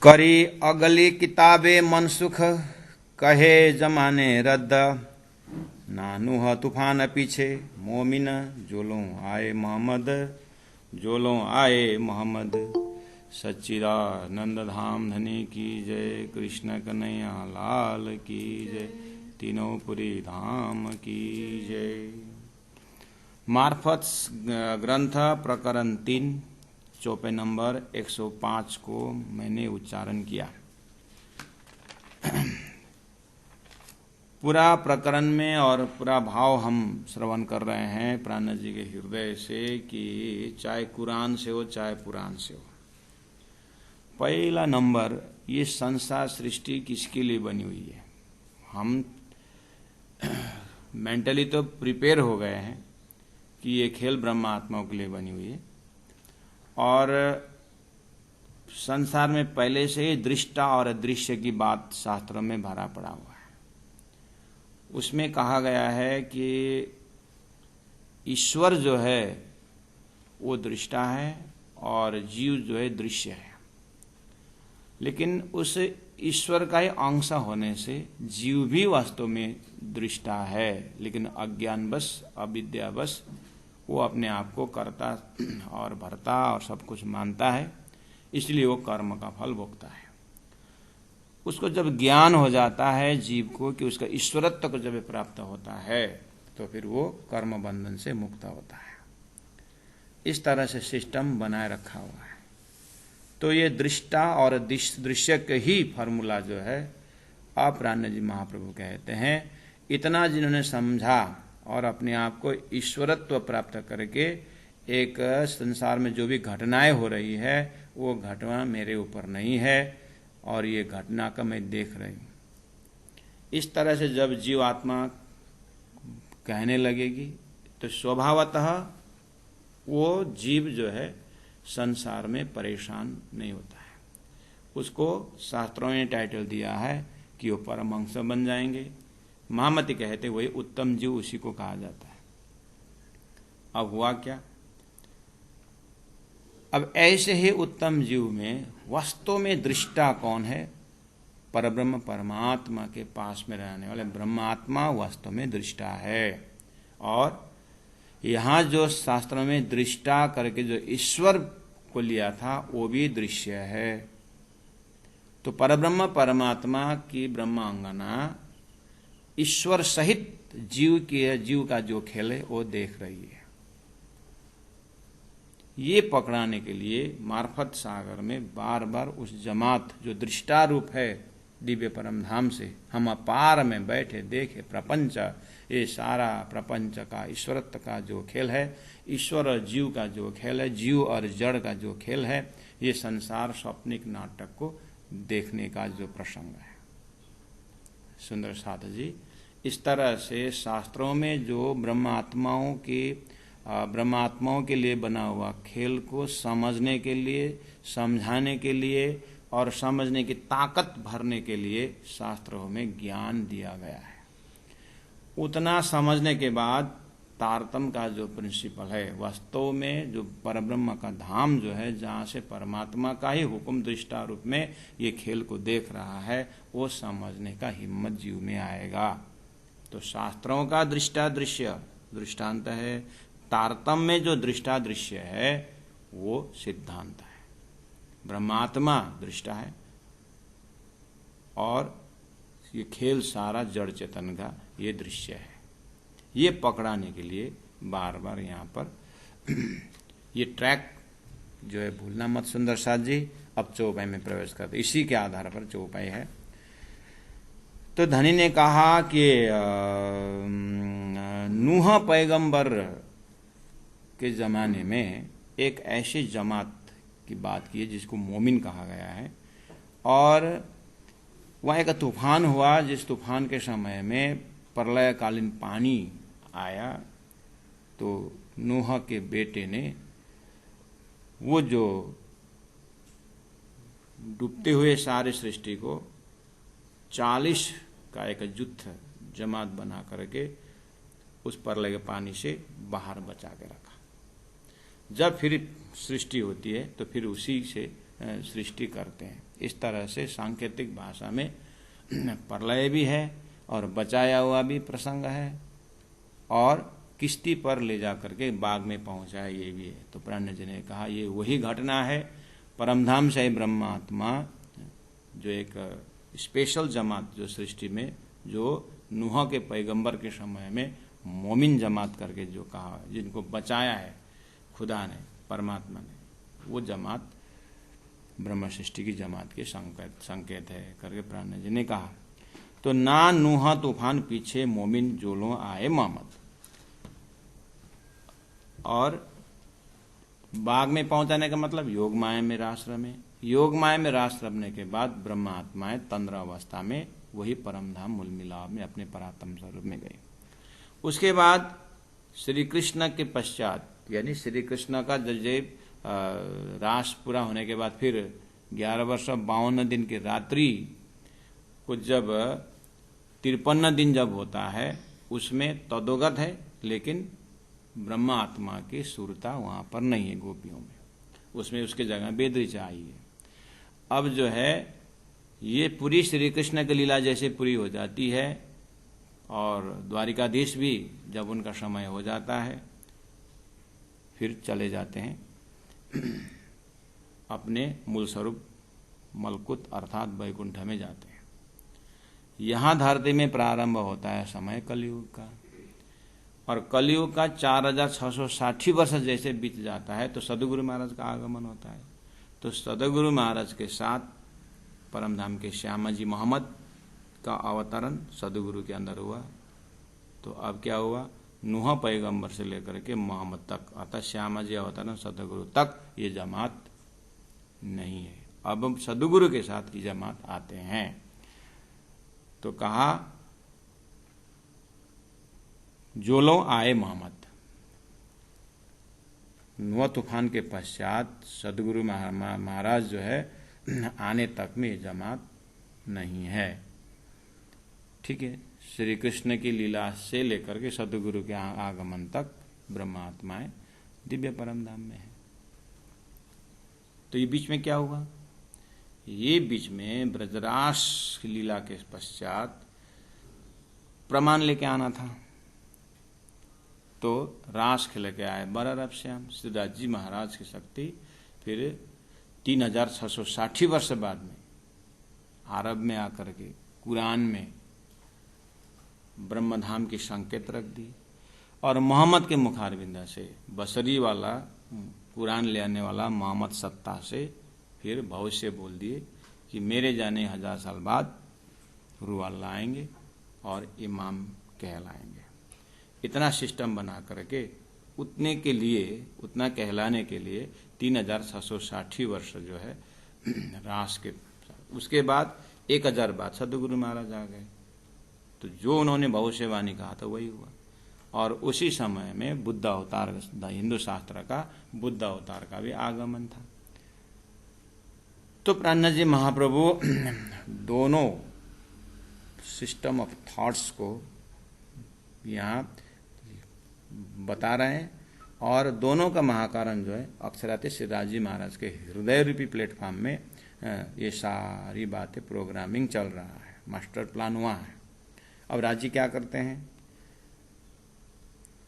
करी अगली किताबे मनसुख, कहे जमाने रद्द। नानूह तूफान पीछे, मोमिन जोलों आए मोहम्मद, जोलों आए मोहम्मद। सच्चिदानंद धाम धनी की जय, कृष्ण कन्हैया लाल की जय, तीनों पुरी धाम की जय। मार्फत ग्रंथ प्रकरण 3 चौपे नंबर 105 को मैंने उच्चारण किया। पूरा प्रकरण में और पूरा भाव हम श्रवण कर रहे हैं प्राणनाथ जी के हृदय से कि चाहे कुरान से हो चाहे पुराण से हो। पहला नंबर, ये संसार सृष्टि किसके लिए बनी हुई है। हम मेंटली तो प्रिपेयर हो गए हैं कि ये खेल ब्रह्म आत्माओं के लिए बनी हुई है, और संसार में पहले से ही दृष्टा और अदृश्य की बात शास्त्रों में भरा पड़ा हुआ है। उसमें कहा गया है कि ईश्वर जो है वो दृष्टा है और जीव जो है दृश्य है, लेकिन उस ईश्वर का ही अंश होने से जीव भी वास्तव में दृष्टा है, लेकिन अज्ञानवश अविद्यावश वो अपने आप को करता और भरता और सब कुछ मानता है, इसलिए वो कर्म का फल भोगता है। उसको जब ज्ञान हो जाता है जीव को कि उसका ईश्वरत्व को जब प्राप्त होता है तो फिर वो कर्म बंधन से मुक्त होता है। इस तरह से सिस्टम बनाए रखा हुआ है। तो ये दृष्टा और दृश्य के ही फॉर्मूला जो है आप प्राणनाथ जी महाप्रभु कहते हैं, इतना जिन्होंने समझा और अपने आप को ईश्वरत्व प्राप्त करके एक संसार में जो भी घटनाएं हो रही है वो घटना मेरे ऊपर नहीं है और ये घटना का मैं देख रही हूं। इस तरह से जब जीवात्मा कहने लगेगी तो स्वभावतः वो जीव जो है संसार में परेशान नहीं होता है। उसको शास्त्रों ने टाइटल दिया है कि वो परमहंस बन जाएंगे। महामति कहते वही उत्तम जीव उसी को कहा जाता है। अब हुआ क्या, अब ऐसे ही उत्तम जीव में वास्तव में दृष्टा कौन है, परब्रह्म परमात्मा के पास में रहने वाले ब्रह्मात्मा वास्तव में दृष्टा है। और यहाँ जो शास्त्र में दृष्टा करके जो ईश्वर को लिया था वो भी दृश्य है। तो परब्रह्म परमात्मा की ब्रह्मांगना ईश्वर सहित जीव का जो खेल है वो देख रही है। ये पकड़ाने के लिए मार्फत सागर में बार बार उस जमात जो दृष्टा रूप है दिव्य परम धाम से हम अपार में बैठे देखे प्रपंच, ये सारा प्रपंच का ईश्वरत्व का जो खेल है, ईश्वर और जीव का जो खेल है, जीव और जड़ का जो खेल है, ये संसार स्वप्निक नाटक को देखने का जो प्रसंग है। सुंदर साथ जी, इस तरह से शास्त्रों में जो ब्रह्मात्माओं के लिए बना हुआ खेल को समझने के लिए, समझाने के लिए और समझने की ताकत भरने के लिए शास्त्रों में ज्ञान दिया गया है। उतना समझने के बाद तारतम्य का जो प्रिंसिपल है, वास्तव में जो परब्रह्म का धाम जो है जहाँ से परमात्मा का ही हुक्म दृष्टा रूप में ये खेल को देख रहा है, वो समझने का हिम्मत जीव में आएगा। तो शास्त्रों का दृष्टा दृश्य दृष्टांत है, तारतम्य में जो दृष्टा दृश्य है वो सिद्धांत है। ब्रह्मात्मा दृष्टा है और ये खेल सारा जड़ चेतन का ये दृश्य है। ये पकड़ाने के लिए बार बार यहाँ पर ये ट्रैक जो है भूलना मत सुंदर साथ जी। अब चौपाई में प्रवेश करते, इसी के आधार पर चौपाई है। तो धनी ने कहा कि नूह पैगंबर के जमाने में एक ऐसी जमात की बात की है जिसको मोमिन कहा गया है, और वहाँ एक तूफान हुआ जिस तूफान के समय में प्रलयकालीन पानी आया। तो नूह के बेटे ने वो जो डूबते हुए सारे सृष्टि को 40 का एक जुत्थ जमात बना करके उस प्रलय के पानी से बाहर बचा के रखा। जब फिर सृष्टि होती है तो फिर उसी से सृष्टि करते हैं। इस तरह से सांकेतिक भाषा में प्रलय भी है और बचाया हुआ भी प्रसंग है और किश्ती पर ले जा करके बाग में पहुंचाया ये भी है। तो प्राज्ञ जी ने कहा ये वही घटना है। परमधाम से ब्रह्मात्मा जो एक स्पेशल जमात जो सृष्टि में जो नूह के पैगंबर के समय में मोमिन जमात करके जो कहा, जिनको बचाया है खुदा ने, परमात्मा ने, वो जमात ब्रह्म सृष्टि की जमात के संकेत है करके प्राज्ञ जी ने कहा। तो ना नूह तूफान पीछे मोमिन जोलों आए मोहम्मद। और बाग में पहुंचाने का मतलब योग माया में रास रमे। योग माया में रास रमने के बाद ब्रह्म आत्माएं तंद्र अवस्था में वही परमधाम मूल मिलाप में अपने परात्म स्वरूप में गए। उसके बाद श्री कृष्ण के पश्चात, यानी श्री कृष्ण का जब रास पूरा होने के बाद फिर 11 वर्ष 52 दिन की रात्रि को जब 53 दिन जब होता है उसमें तदोगत है, लेकिन ब्रह्म आत्मा की सुरता वहां पर नहीं है गोपियों में, उसमें उसके जगह वेद ऋचा आई है। अब जो है ये पूरी श्री कृष्ण की लीला जैसे पूरी हो जाती है और द्वारिकाधीश भी जब उनका समय हो जाता है फिर चले जाते हैं अपने मूल स्वरूप मलकुत अर्थात वैकुंठ में जाते हैं। यहां धरती में प्रारंभ होता है समय कलयुग का, और कलयुग का 4660 वर्ष जैसे बीत जाता है तो सदगुरु महाराज का आगमन होता है। तो सदगुरु महाराज के साथ परमधाम के श्यामा जी मोहम्मद का अवतरण सदगुरु के अंदर हुआ। तो अब क्या हुआ, नूह पैगंबर से लेकर के मोहम्मद तक अर्थात श्यामा जी अवतरण सदगुरु तक ये जमात नहीं है। अब सदगुरु के साथ की जमात आते हैं। तो कहा जो लोग आए मोहम्मद। नूह तूफान के पश्चात सदगुरु महाराज जो है आने तक में ये जमात नहीं है। ठीक है, श्री कृष्ण की लीला से लेकर के सदगुरु के आगमन तक ब्रह्मात्माएं दिव्य परमधाम में है। तो ये बीच में क्या हुआ, ये बीच में ब्रजरास की लीला के पश्चात प्रमाण लेके आना था। तो रास खेल के आए बरारब श्याम श्रीदास जी महाराज की शक्ति फिर 3660 वर्ष बाद में अरब में आकर के कुरान में ब्रह्मधाम की संकेत रख दी और मोहम्मद के मुखारबिंदा से बसरी वाला कुरान ले आने वाला मोहम्मद सत्ता से फिर भविष्य बोल दिए कि मेरे जाने 1000 साल बाद रूह अल्लाह आएंगे और इमाम कहलाएंगे। इतना सिस्टम बना करके उतने के लिए, उतना कहलाने के लिए 3660 वर्ष जो है रास के, उसके बाद 1000 बाद सदगुरु महाराज आ गए। तो जो उन्होंने भविष्यवाणी कहा था वही हुआ। और उसी समय में बुद्ध अवतार, हिंदू शास्त्र का बुद्ध अवतार का भी आगमन था। तो प्राज्ञ जी महाप्रभु दोनों सिस्टम ऑफ थॉट्स को यहाँ बता रहे हैं और दोनों का महाकारण जो है अक्षराते श्रीदास जी महाराज के हृदय रूपी प्लेटफॉर्म में ये सारी बातें प्रोग्रामिंग चल रहा है, मास्टर प्लान वहाँ है। अब राजी क्या करते हैं,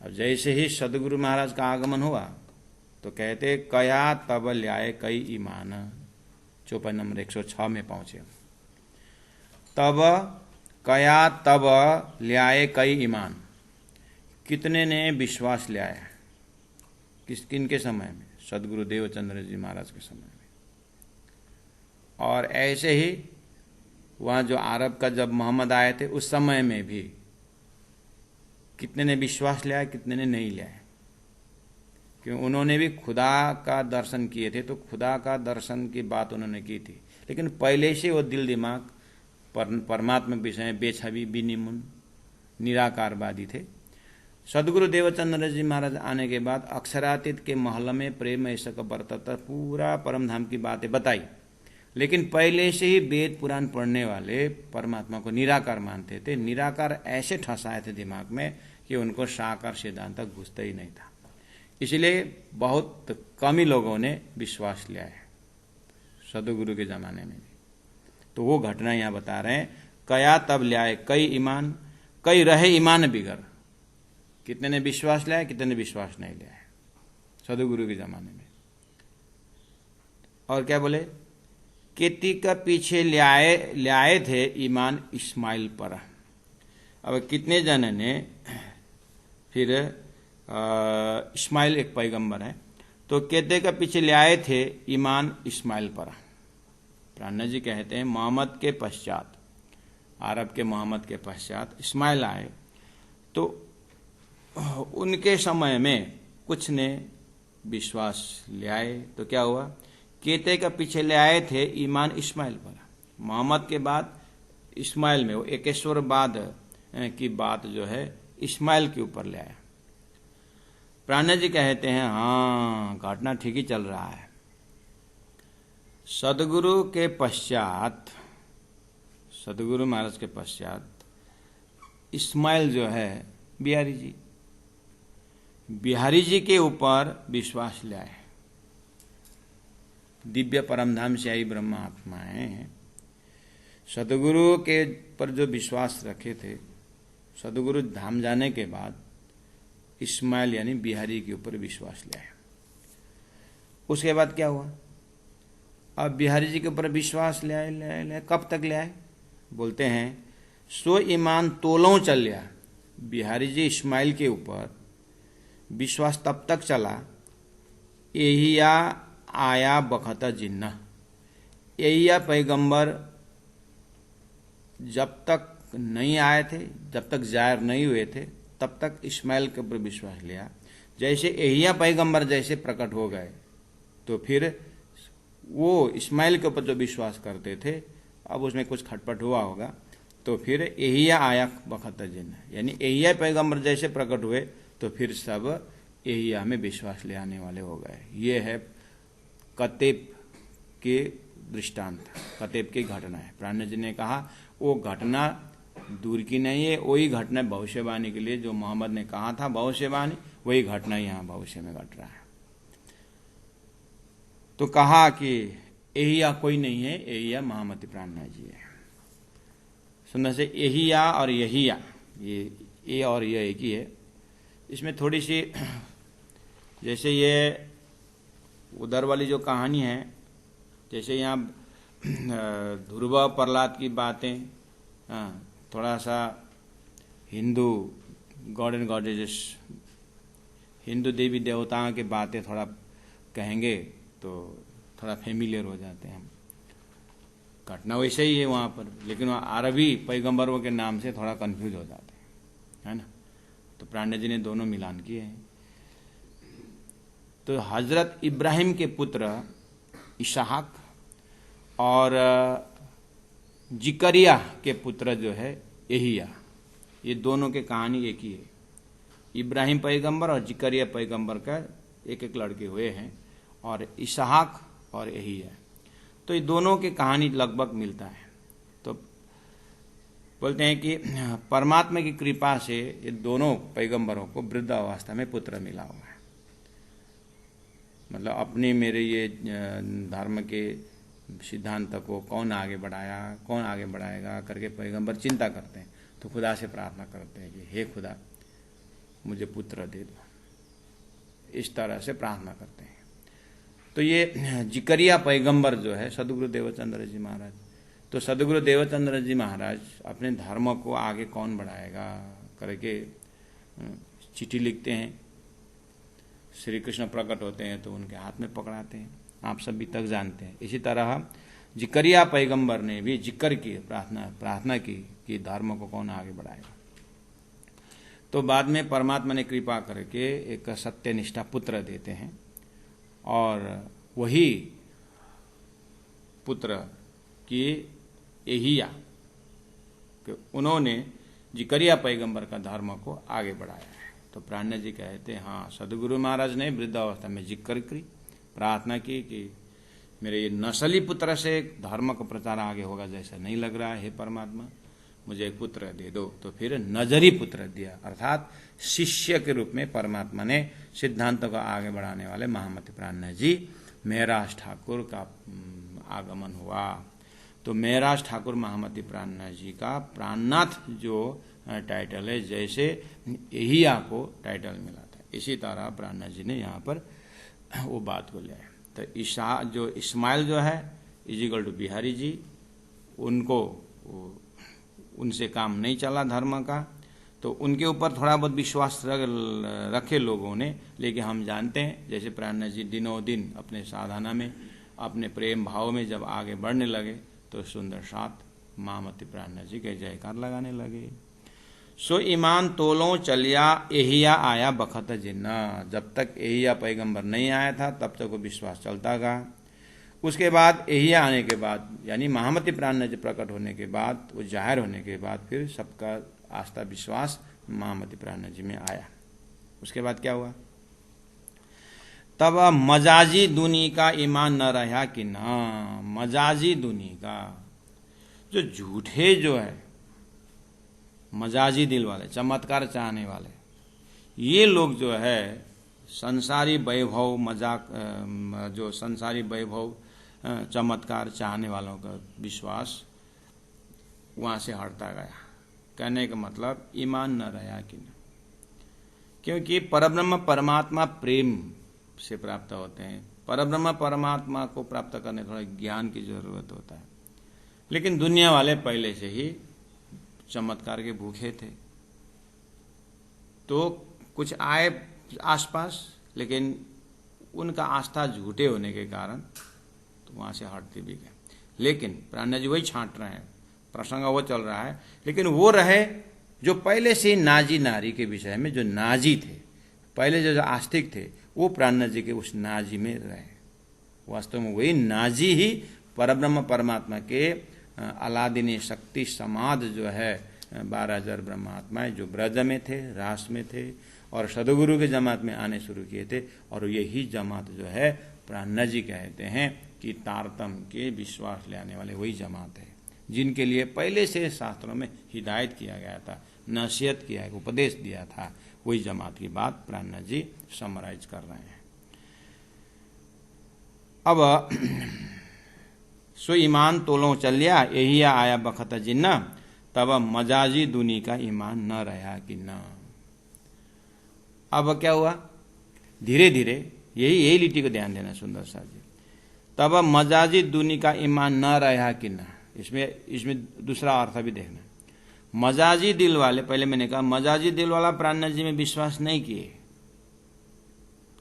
अब जैसे ही सदगुरु महाराज का आगमन हुआ तो कहते कया तब ल्याए कई ईमान, चौपाई नंबर 106 में पहुंचे। तब कया तब ल्याए कई ईमान, कितने ने विश्वास लिया, किनके समय में, सदगुरु देवचंद्र जी महाराज के समय में। और ऐसे ही वहां जो अरब का जब मोहम्मद आए थे उस समय में भी कितने ने विश्वास लिया, कितने ने नहीं लिया, क्योंकि उन्होंने भी खुदा का दर्शन किए थे। तो खुदा का दर्शन की बात उन्होंने की थी, लेकिन पहले से वो दिल दिमाग परमात्मा विषय में बेछबी विनिमुन निराकारवादी थे। सदगुरु देवचंद्र जी महाराज आने के बाद अक्षरातीत के महल में प्रेम ऐसा का बरतता पूरा परमधाम की बातें बताई, लेकिन पहले से ही वेद पुराण पढ़ने वाले परमात्मा को निराकार मानते थे। निराकार ऐसे ठसाए थे दिमाग में कि उनको साकार सिद्धांत तक घुसता ही नहीं था। इसलिए बहुत कम ही लोगों ने विश्वास लिया है। सदगुरु के जमाने में भी। तो वो घटना यहाँ बता रहे हैं। कया तब ल्याए कई ईमान, कई रहे ईमान बिगर। कितने ने विश्वास लिया, कितने ने विश्वास नहीं लिया है सदगुरु के जमाने में। और क्या बोले, केती का पीछे ल्याए थे ईमान इस्माइल पर। अब कितने जन ने फिर इस्माइल एक पैगंबर है, तो केते का पीछे ले आए थे ईमान इस्माइल पर। प्राणा जी कहते हैं मोहम्मद के पश्चात, अरब के मोहम्मद के पश्चात इस्माइल आए, तो उनके समय में कुछ ने विश्वास ले आए। तो क्या हुआ, केते का पीछे ले आए थे ईमान इस्माइल पर। मोहम्मद के बाद इस्माइल में वो एकेश्वरवाद की बात जो है इस्माइल के ऊपर ले आया। प्राणा जी कहते हैं हाँ, घटना ठीक ही चल रहा है। सदगुरु के पश्चात, सदगुरु महाराज के पश्चात इस्माइल जो है बिहारी जी के ऊपर विश्वास ले आए। दिव्य परमधाम से आई ब्रह्म आत्माएं सदगुरु के पर जो विश्वास रखे थे, सदगुरु धाम जाने के बाद इस्माइल यानी बिहारी के ऊपर विश्वास ले आया। उसके बाद क्या हुआ, अब बिहारी जी के ऊपर विश्वास ले आए। कब तक ले आए, बोलते हैं सो ईमान तोलों चल लिया। बिहारी जी इस्माइल के ऊपर विश्वास तब तक चला, एहिया आया बखता जिन्ना। एहिया पैगंबर जब तक नहीं आए थे, जब तक जाहिर नहीं हुए थे, तब तक इस्माइल के ऊपर विश्वास लिया। जैसे एहिया पैगंबर जैसे प्रकट हो गए, तो फिर वो इस्माइल के ऊपर जो विश्वास करते थे, अब उसमें कुछ खटपट हुआ होगा, तो फिर एहिया आया बखत जिन्ना, यानी एहिया पैगंबर जैसे प्रकट हुए तो फिर सब एहिया में विश्वास ले आने वाले हो गए। ये है कतेब के दृष्टांत, कतेब की घटना है। प्राण जी ने कहा वो घटना दूर की नहीं है, वही घटना भविष्यवाणी के लिए जो मोहम्मद ने कहा था भविष्यवाणी, वही घटना यहाँ भविष्य में घट रहा है। तो कहा कि एहिया कोई नहीं है, एहिया महामति प्राणनाथ जी है। सुनने से एहिया और यहिया, ये और ये एक ही है। इसमें थोड़ी सी जैसे ये उधर वाली जो कहानी है, जैसे यहाँ ध्रुव प्रहलाद की बातें, थोड़ा सा हिंदू गॉड एंड गॉडेजेस, हिंदू देवी देवताओं की बातें थोड़ा कहेंगे तो थोड़ा फेमिलियर हो जाते हैं हम। घटना वैसे ही है वहाँ पर, लेकिन वहाँ अरबी पैगंबरों के नाम से थोड़ा कंफ्यूज हो जाते हैं, है ना। तो प्राण्य जी ने दोनों मिलान किए हैं। तो हजरत इब्राहिम के पुत्र इसहाक और जिकरिया के पुत्र जो है एहिया, ये दोनों के कहानी एक ही है। इब्राहिम पैगंबर और जिकरिया पैगंबर का एक एक लड़के हुए हैं, और इसहाक और एहिया, तो ये दोनों की कहानी लगभग मिलता है। तो बोलते हैं कि परमात्मा की कृपा से ये दोनों पैगंबरों को वृद्धावस्था में पुत्र मिला हुआ है। मतलब अपने मेरे ये धर्म के सिद्धांत को कौन आगे बढ़ाया, कौन आगे बढ़ाएगा करके पैगंबर चिंता करते हैं, तो खुदा से प्रार्थना करते हैं कि हे खुदा मुझे पुत्र दे दो, इस तरह से प्रार्थना करते हैं। तो ये जिकरिया पैगंबर जो है सदगुरु देवचंद्र जी महाराज, तो सदगुरु देवचंद्र जी महाराज अपने धर्म को आगे कौन बढ़ाएगा करके चिट्ठी लिखते हैं। श्री कृष्ण प्रकट होते हैं तो उनके हाथ में पकड़ाते हैं, आप सभी तक जानते हैं। इसी तरह जिकरिया पैगंबर ने भी जिक्र की प्रार्थना की कि धर्म को कौन आगे बढ़ाएगा। तो बाद में परमात्मा ने कृपा करके एक सत्यनिष्ठा पुत्र देते हैं, और वही पुत्र की एहिया, उन्होंने जिकरिया पैगंबर का धर्म को आगे बढ़ाया है। तो प्राण्य जी कहते हैं हाँ, सदगुरु महाराज ने वृद्धावस्था में जिक्र की, प्रार्थना की कि मेरे ये नस्ली पुत्र से धर्म का प्रचार आगे होगा जैसा नहीं लग रहा है, हे परमात्मा मुझे एक पुत्र दे दो। तो फिर नजरी पुत्र दिया, अर्थात शिष्य के रूप में परमात्मा ने सिद्धांतों को आगे बढ़ाने वाले महामति प्राणनाथ जी महराज ठाकुर का आगमन हुआ। तो महराज ठाकुर महामती प्राणनाथ जी का प्राणनाथ जो टाइटल है, जैसे एहिया को टाइटल मिला था, इसी तरह प्राणनाथ जी ने यहाँ पर वो बात को लिया है। तो जो इस्माइल जो है इजिकल टू बिहारी जी, उनको उनसे काम नहीं चला धर्म का, तो उनके ऊपर थोड़ा बहुत विश्वास रखे लोगों ने, लेकिन हम जानते हैं जैसे प्राणनाथ जी दिनों दिन अपने साधना में, अपने प्रेम भाव में जब आगे बढ़ने लगे तो सुंदर साथ महामती प्राणनाथ जी के जयकार लगाने लगे। सो ईमान तोलों चलिया एहिया आया बखत जिन्ना, जब तक एहिया पैगंबर नहीं आया था तब तक वो विश्वास चलता गया। उसके बाद एहिया आने के बाद, यानी महामती प्राणनाथ जी प्रकट होने के बाद, वो जाहिर होने के बाद, फिर सबका आस्था विश्वास महामती प्राणनाथ जी में आया। उसके बाद क्या हुआ? तब मजाजी दुनी का ईमान न रहा कि ना, मजाजी दुनी का जो झूठे जो है मजाजी दिल वाले, चमत्कार चाहने वाले, ये लोग जो है संसारी वैभव मजाक, जो संसारी वैभव चमत्कार चाहने वालों का विश्वास वहां से हटता गया। कहने का मतलब ईमान न रहा कि न, क्योंकि परब्रह्म परमात्मा प्रेम से प्राप्त होते हैं। परब्रह्म परमात्मा को प्राप्त करने थोड़ा ज्ञान की जरूरत होता है, लेकिन दुनिया वाले पहले से ही चमत्कार के भूखे थे, तो कुछ आए आसपास, लेकिन उनका आस्था झूठे होने के कारण तो वहां से हटते भी गए। लेकिन प्राणनाथ जी वही छांट रहे हैं, प्रसंग वो चल रहा है, लेकिन वो रहे जो पहले से नाजी नारी के विषय में जो नाजी थे, पहले जो आस्तिक थे, वो प्राणनाथ जी के उस नाजी में रहे। वास्तव में वही नाजी ही परब्रह्म परमात्मा के अलादीनी शक्ति समाध जो है 12,000 ब्रह्मात्माएं जो ब्रज में थे, रास में थे और सदगुरु के जमात में आने शुरू किए थे, और यही जमात जो है प्राणनाथ जी कहते हैं कि तारतम के विश्वास ले आने वाले वही जमात है, जिनके लिए पहले से शास्त्रों में हिदायत किया गया था, नसीहत किया है, उपदेश दिया था, वही जमात की बात प्राणनाथ जी समराइज कर रहे हैं। अब सो ईमान तोलों चलिया एहिया आया बखत जिन्ना, तब मजाजी दुनी का ईमान न रहा कि न। अब क्या हुआ? धीरे धीरे यही लिटी को ध्यान देना सुंदर सा जी। तब मजाजी दुनी का ईमान न रहा कि न, इसमें दूसरा अर्थ भी देखना। मजाजी दिल वाले, पहले मैंने कहा मजाजी दिल वाला प्राणनाथ जी में विश्वास नहीं किए,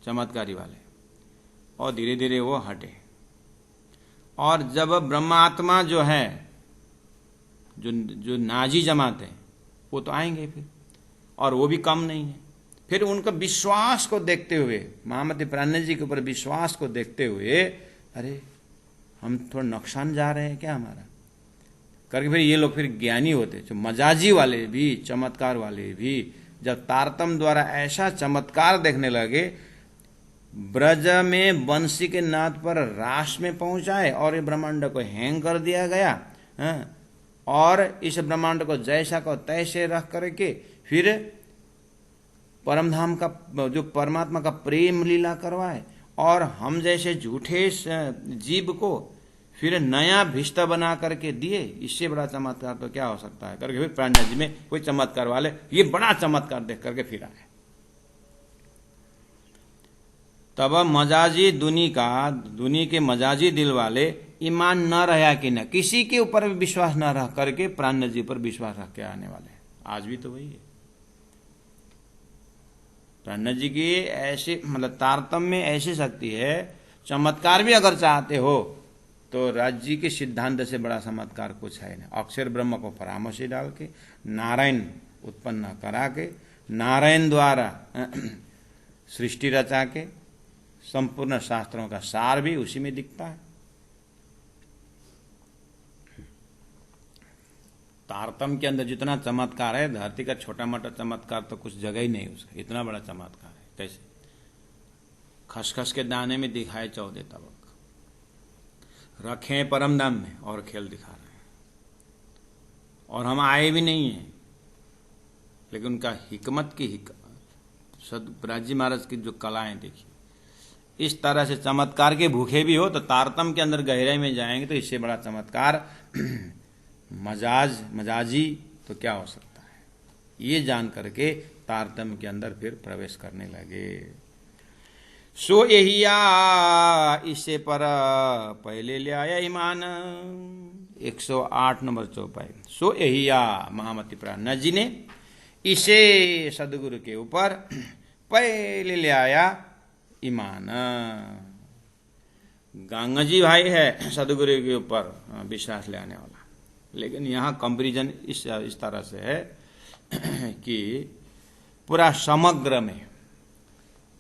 चमत्कारी वाले, और धीरे धीरे वो हटे। और जब ब्रह्मात्मा जो है, जो नाजी जमात है, वो तो आएंगे फिर, और वो भी कम नहीं है। फिर उनका विश्वास को देखते हुए, महामती प्राणनाथ जी के ऊपर विश्वास को देखते हुए, अरे हम थोड़ा नुकसान जा रहे हैं क्या हमारा, करके फिर ये लोग फिर ज्ञानी होते। जो मजाजी वाले भी, चमत्कार वाले भी, जब तारतम द्वारा ऐसा चमत्कार देखने लगे, ब्रज में बंसी के नाद पर रास में पहुंचाए और ये ब्रह्मांड को हैंग कर दिया गया, और इस ब्रह्मांड को जैसा को तैसे रख करके फिर परमधाम का जो परमात्मा का प्रेम लीला करवाए, और हम जैसे झूठे जीव को फिर नया भिष्टा बना करके दिए। इससे बड़ा चमत्कार तो क्या हो सकता है, करके फिर प्राणनाथ जी में कोई चमत्कार वाले ये बड़ा चमत्कार देख करके फिर आए। तब मजाजी दुनी के मजाजी दिल वाले ईमान न रहा कि न, किसी के ऊपर भी विश्वास न रह करके प्राणनाथ जी पर विश्वास रख के आने वाले। आज भी तो वही है। प्राणनाथ जी की ऐसी मतलब तारतम्य में ऐसी शक्ति है, चमत्कार भी अगर चाहते हो तो राज्य के सिद्धांत से बड़ा चमत्कार कुछ है नहीं। अक्षर ब्रह्म को परामर्शी डाल के, नारायण उत्पन्न करा के, नारायण द्वारा सृष्टि रचा के, संपूर्ण शास्त्रों का सार भी उसी में दिखता है। तारतम के अंदर जितना चमत्कार है, धरती का छोटा मोटा चमत्कार तो कुछ जगह ही नहीं उसका, इतना बड़ा चमत्कार है। कैसे? खसखस के दाने में दिखाए 14 तबक, रखे परम धाम में और खेल दिखा रहे हैं, और हम आए भी नहीं हैं, लेकिन उनका हिकमत की सदराजी महाराज की जो कलाएं देखी, इस तरह से चमत्कार के भूखे भी हो तो तारतम के अंदर गहराई में जाएंगे तो इससे बड़ा चमत्कार मजाजी तो क्या हो सकता है। ये जान करके तारतम के अंदर फिर प्रवेश करने लगे। सो यहिया इससे पर पहले ले आया ईमान। 108 नंबर चौपाई। सो यहिया महामती प्राण जी ने इसे सदगुरु के ऊपर पहले ले आया ईमान। गांगजी भाई है सदगुरु के ऊपर विश्वास ले आने वाला, लेकिन यहाँ कंपेरिजन इस तरह से है कि पूरा समग्र में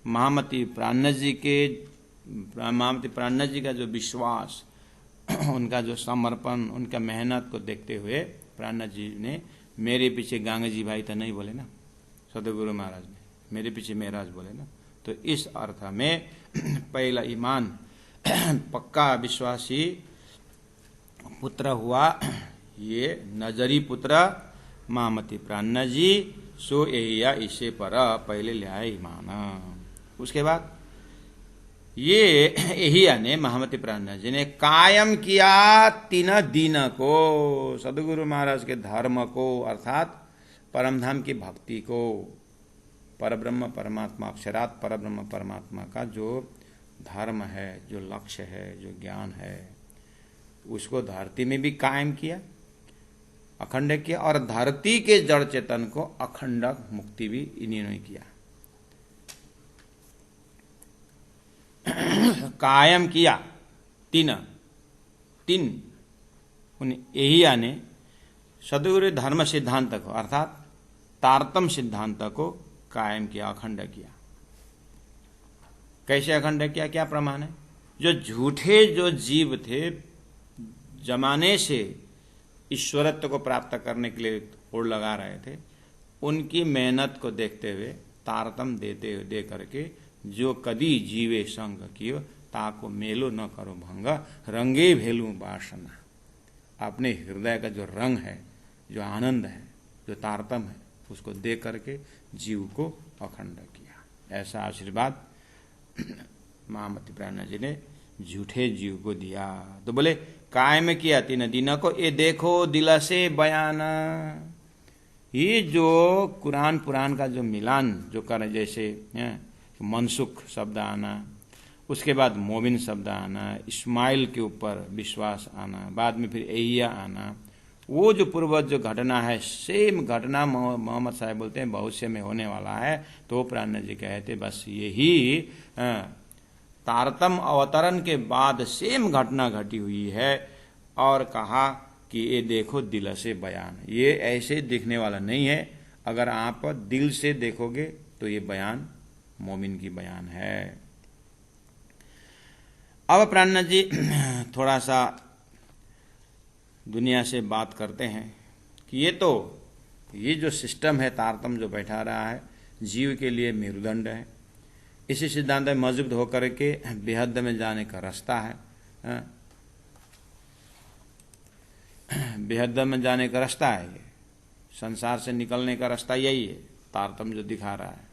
महामती प्राण जी का जो विश्वास, उनका जो समर्पण, उनका मेहनत को देखते हुए प्राण जी ने मेरे पीछे गांगजी भाई तो नहीं बोले ना, सदगुरु महाराज ने मेरे पीछे महाराज बोले ना। तो इस अर्थ में पहला ईमान पक्का विश्वासी पुत्र हुआ ये नजरी पुत्र महामती प्राण जी। सो यहिया इसे पर पहले ले आए ईमान। उसके बाद ये यहिया ने महामती प्राण जी ने कायम किया 3 दिन को सदगुरु महाराज के धर्म को, अर्थात परमधाम की भक्ति को, परब्रह्म परमात्मा, अक्षरात परब्रह्म परमात्मा का जो धर्म है, जो लक्ष्य है, जो ज्ञान है, उसको धरती में भी कायम किया, अखंड किया, और धरती के जड़ चेतन को अखंड मुक्ति भी इन्होंने किया। कायम किया 3 उन यहिया ने सदगुरु धर्म सिद्धांत को, अर्थात तारतम सिद्धांत को कायम किया, अखंड किया। कैसे अखंड किया, क्या प्रमाण है? जो झूठे जो जीव थे, जमाने से ईश्वरत्व को प्राप्त करने के लिए होड़ लगा रहे थे, उनकी मेहनत को देखते हुए तारतम दे करके जो कदी जीवे संग कियो ताको मेलो न करो भंग रंगे भेलू वासना। अपने हृदय का जो रंग है, जो आनंद है, जो तारतम है, उसको दे करके जीव को अखंड किया। ऐसा आशीर्वाद महामती प्राण जी ने झूठे जीव को दिया। तो बोले कायम किया 3 दिन को, ये देखो दिल से बयान। ये जो कुरान पुराण का जो मिलान जो करे, जैसे मनसुख शब्द आना, उसके बाद मोमिन शब्द आना, इस्माइल के ऊपर विश्वास आना, बाद में फिर यहिया आना, वो जो पूर्वज जो घटना है, सेम घटना मोहम्मद साहब बोलते हैं भविष्य में होने वाला है। तो प्राण जी कहते बस यही तारतम अवतरण के बाद सेम घटना घटी हुई है, और कहा कि ये देखो दिल से बयान। ये ऐसे दिखने वाला नहीं है, अगर आप दिल से देखोगे तो ये बयान मोमिन की बयान है। अब प्राण जी थोड़ा सा दुनिया से बात करते हैं कि ये जो सिस्टम है तारतम जो बैठा रहा है, जीव के लिए मेरुदंड है। इसी सिद्धांत में मजबूत होकर के बेहद में जाने का रास्ता है, बेहद में जाने का रास्ता है। ये संसार से निकलने का रास्ता यही है, तारतम जो दिखा रहा है।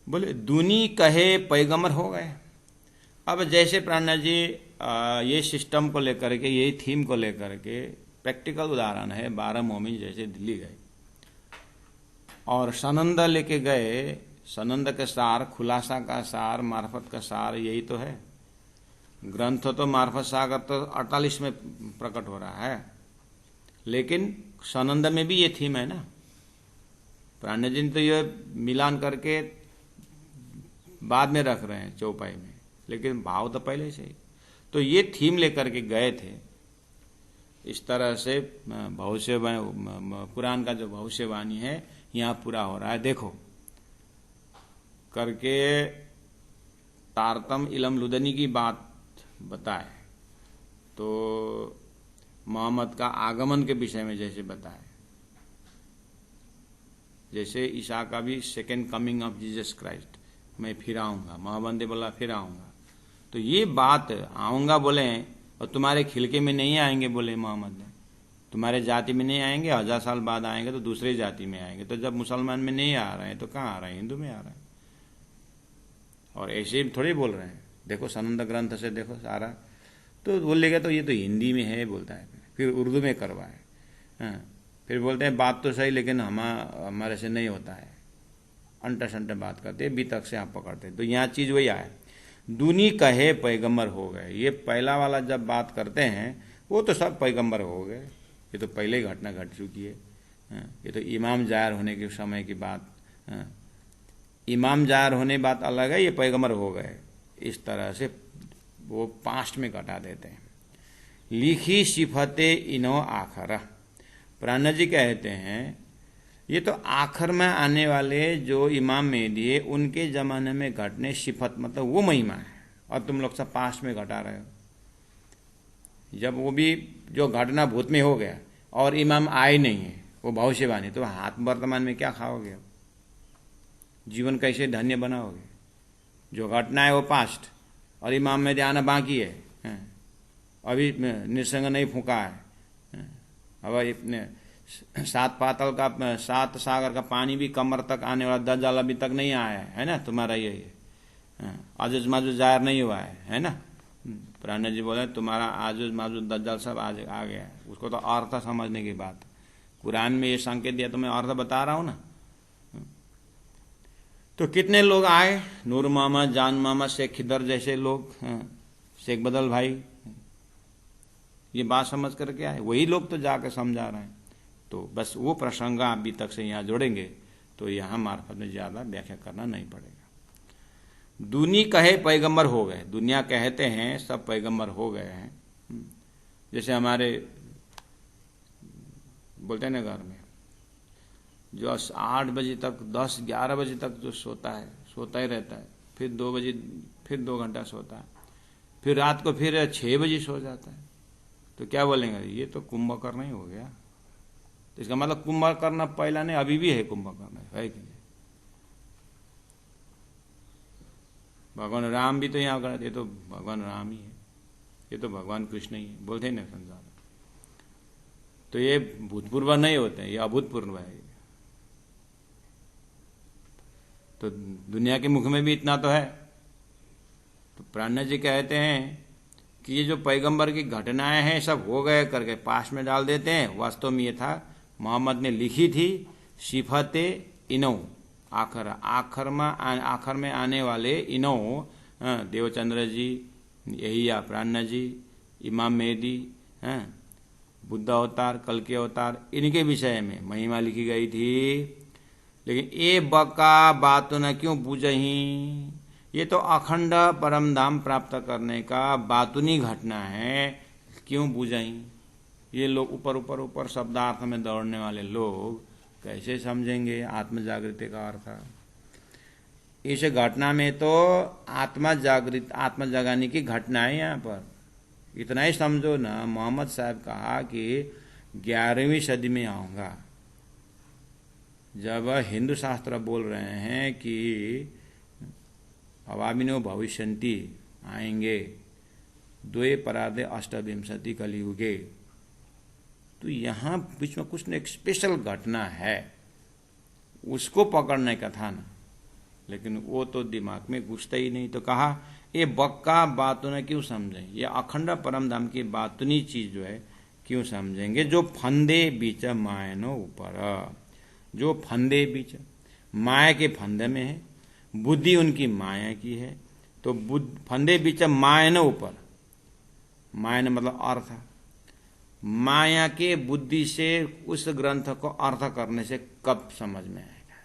बोले दुनी कहे पैगंबर हो गए। अब जैसे प्राण जी ये सिस्टम को लेकर के, यही थीम को लेकर के प्रैक्टिकल उदाहरण है। 12 मोमिन जैसे दिल्ली गए और सनंद लेके गए, सनंद का सार, खुलासा का सार, मार्फत का सार यही तो है। ग्रंथ तो मार्फत सागर तो 48 में प्रकट हो रहा है, लेकिन सनंद में भी ये थीम है ना। प्राण जी तो ये मिलान करके बाद में रख रहे हैं चौपाई में, लेकिन भाव तो पहले से ही। तो ये थीम लेकर के गए थे। इस तरह से भविष्य कुरान का जो भविष्यवाणी है यहाँ पूरा हो रहा है। देखो करके तारतम इलम लुदनी की बात बताए, तो मोहम्मद का आगमन के विषय में जैसे बताए, जैसे ईसा का भी second coming of Jesus Christ, मैं फिर आऊंगा, मोहम्मद ने बोला फिर आऊंगा। तो ये बात आऊंगा बोले और तुम्हारे खिलके में नहीं आएंगे बोले मोहम्मद ने, तुम्हारे जाति में नहीं आएंगे, 1000 साल बाद आएंगे तो दूसरे जाति में आएंगे। तो जब मुसलमान में नहीं आ रहे हैं तो कहाँ आ रहे हैं? हिंदू में आ रहे हैं। और ऐसे ही थोड़ी बोल रहे हैं, देखो संबंध ग्रंथ से देखो सारा, तो बोलेगा तो ये तो हिंदी में है बोलता है, फिर उर्दू में करवाए। हाँ, फिर बोलते हैं बात तो सही लेकिन हमारे से नहीं होता है, अंटा संटा बात करते, बीतक से आप पकड़ते। तो यहाँ चीज़ वही आए, दूनी कहे पैगंबर हो गए। ये पहला वाला जब बात करते हैं वो तो सब पैगंबर हो गए, ये तो पहले ही घटना घट चुकी है। ये तो इमाम जाहिर होने के समय की बात, इमाम जाहिर होने बात अलग है, ये पैगंबर हो गए। इस तरह से वो पास्ट में घटा देते हैं। लिखी सिफते इनो आखरा, प्राणा जी कहते हैं ये तो आखिर में आने वाले जो इमाम मेहदी है उनके ज़माने में घटने सिफत मतलब वो महिमा है, और तुम लोग सब पास्ट में घटा रहे हो। जब वो भी जो घटना भूत में हो गया और इमाम आए नहीं है, वो भविष्यवाणी, तो हाथ वर्तमान में क्या खाओगे, जीवन कैसे धन्य बनाओगे? जो घटना है वो पास्ट, और इमाम मेहदी आना बाकी है, अभी निसंग नहीं फूका है। अब सात पातल का, सात सागर का पानी भी कमर तक आने वाला, दज्जाल अभी तक नहीं आया है ना, तुम्हारा ये आजुज माजुज जाहिर नहीं हुआ है ना। प्राणा जी बोले तुम्हारा आजुज माजुज दज्जाल सब आ गया है, उसको तो अर्थ समझने की बात। कुरान में ये संकेत दिया तो मैं अर्थ बता रहा हूँ ना। तो कितने लोग आए, नूर मामा, जान मामा, शेख खिदर जैसे लोग, शेख बदल भाई, ये बात समझ करके आए, वही लोग तो जाकर समझा रहे हैं। तो बस वो प्रसंग अभी तक से यहाँ जोड़ेंगे तो यहाँ मार्फत में ज़्यादा व्याख्या करना नहीं पड़ेगा। दूनी कहे पैगंबर हो गए, दुनिया कहते हैं सब पैगंबर हो गए हैं। जैसे हमारे बोलते हैं ना घर में जो 8 बजे तक 10-11 बजे तक जो सोता ही रहता है, फिर 2 बजे फिर 2 घंटा सोता है, फिर रात को फिर 6 बजे सो जाता है, तो क्या बोलेंगे, ये तो कुंभकर्ण ही हो गया। तो इसका मतलब कुंभकर्ण पहला नहीं, अभी भी है कुंभकर्ण, है कि नहीं? भगवान राम भी तो यहाँ कर, ये तो भगवान राम ही है, ये तो भगवान कृष्ण ही है, बोलते हैं ना संसार। तो ये भूतपूर्व नहीं होते हैं, ये अभूतपूर्व है। तो दुनिया के मुख में भी इतना तो है। तो प्राणा जी कहते हैं कि ये जो पैगंबर की घटनाएं हैं सब हो गए करके पास में डाल देते हैं। वास्तव में ये था मोहम्मद ने लिखी थी, सिफते इनो आखिर में आने वाले इनो, देवचंद्र जी, यही या प्राणा जी, इमाम मेहदी, बुद्ध अवतार, कल के अवतार, इनके विषय में महिमा लिखी गई थी। लेकिन ए बका बात न क्यों बूझही, ये तो अखंड परम धाम प्राप्त करने का बातुनी घटना है, क्यों बूझही। ये लोग ऊपर शब्दार्थ में दौड़ने वाले लोग कैसे समझेंगे आत्म जागृति का अर्थ। इस घटना में तो आत्मा जगाने की घटना है। यहाँ पर इतना ही समझो ना, मोहम्मद साहब कहा कि 11वीं सदी में आऊँगा। जब हिंदू शास्त्र बोल रहे हैं कि अवामिनो भविष्यन्ति आएंगे, द्वे पराधे अष्टविंशति कलियुगे, तो यहाँ बीच में कुछ न एक स्पेशल घटना है, उसको पकड़ने का था ना, लेकिन वो तो दिमाग में घुसता ही नहीं। तो कहा ये बक्का बातों ने क्यों समझें, ये अखंड परम धाम की बातुनी चीज जो है क्यों समझेंगे, जो फंदे बीच मायनो ऊपर, जो फंदे बीच माया के फंदे में है, बुद्धि उनकी माया की है। तो फंदे बीच मायनो ऊपर, मायन मतलब अर्थ, माया के बुद्धि से उस ग्रंथ को अर्थ करने से कब समझ में आएगा।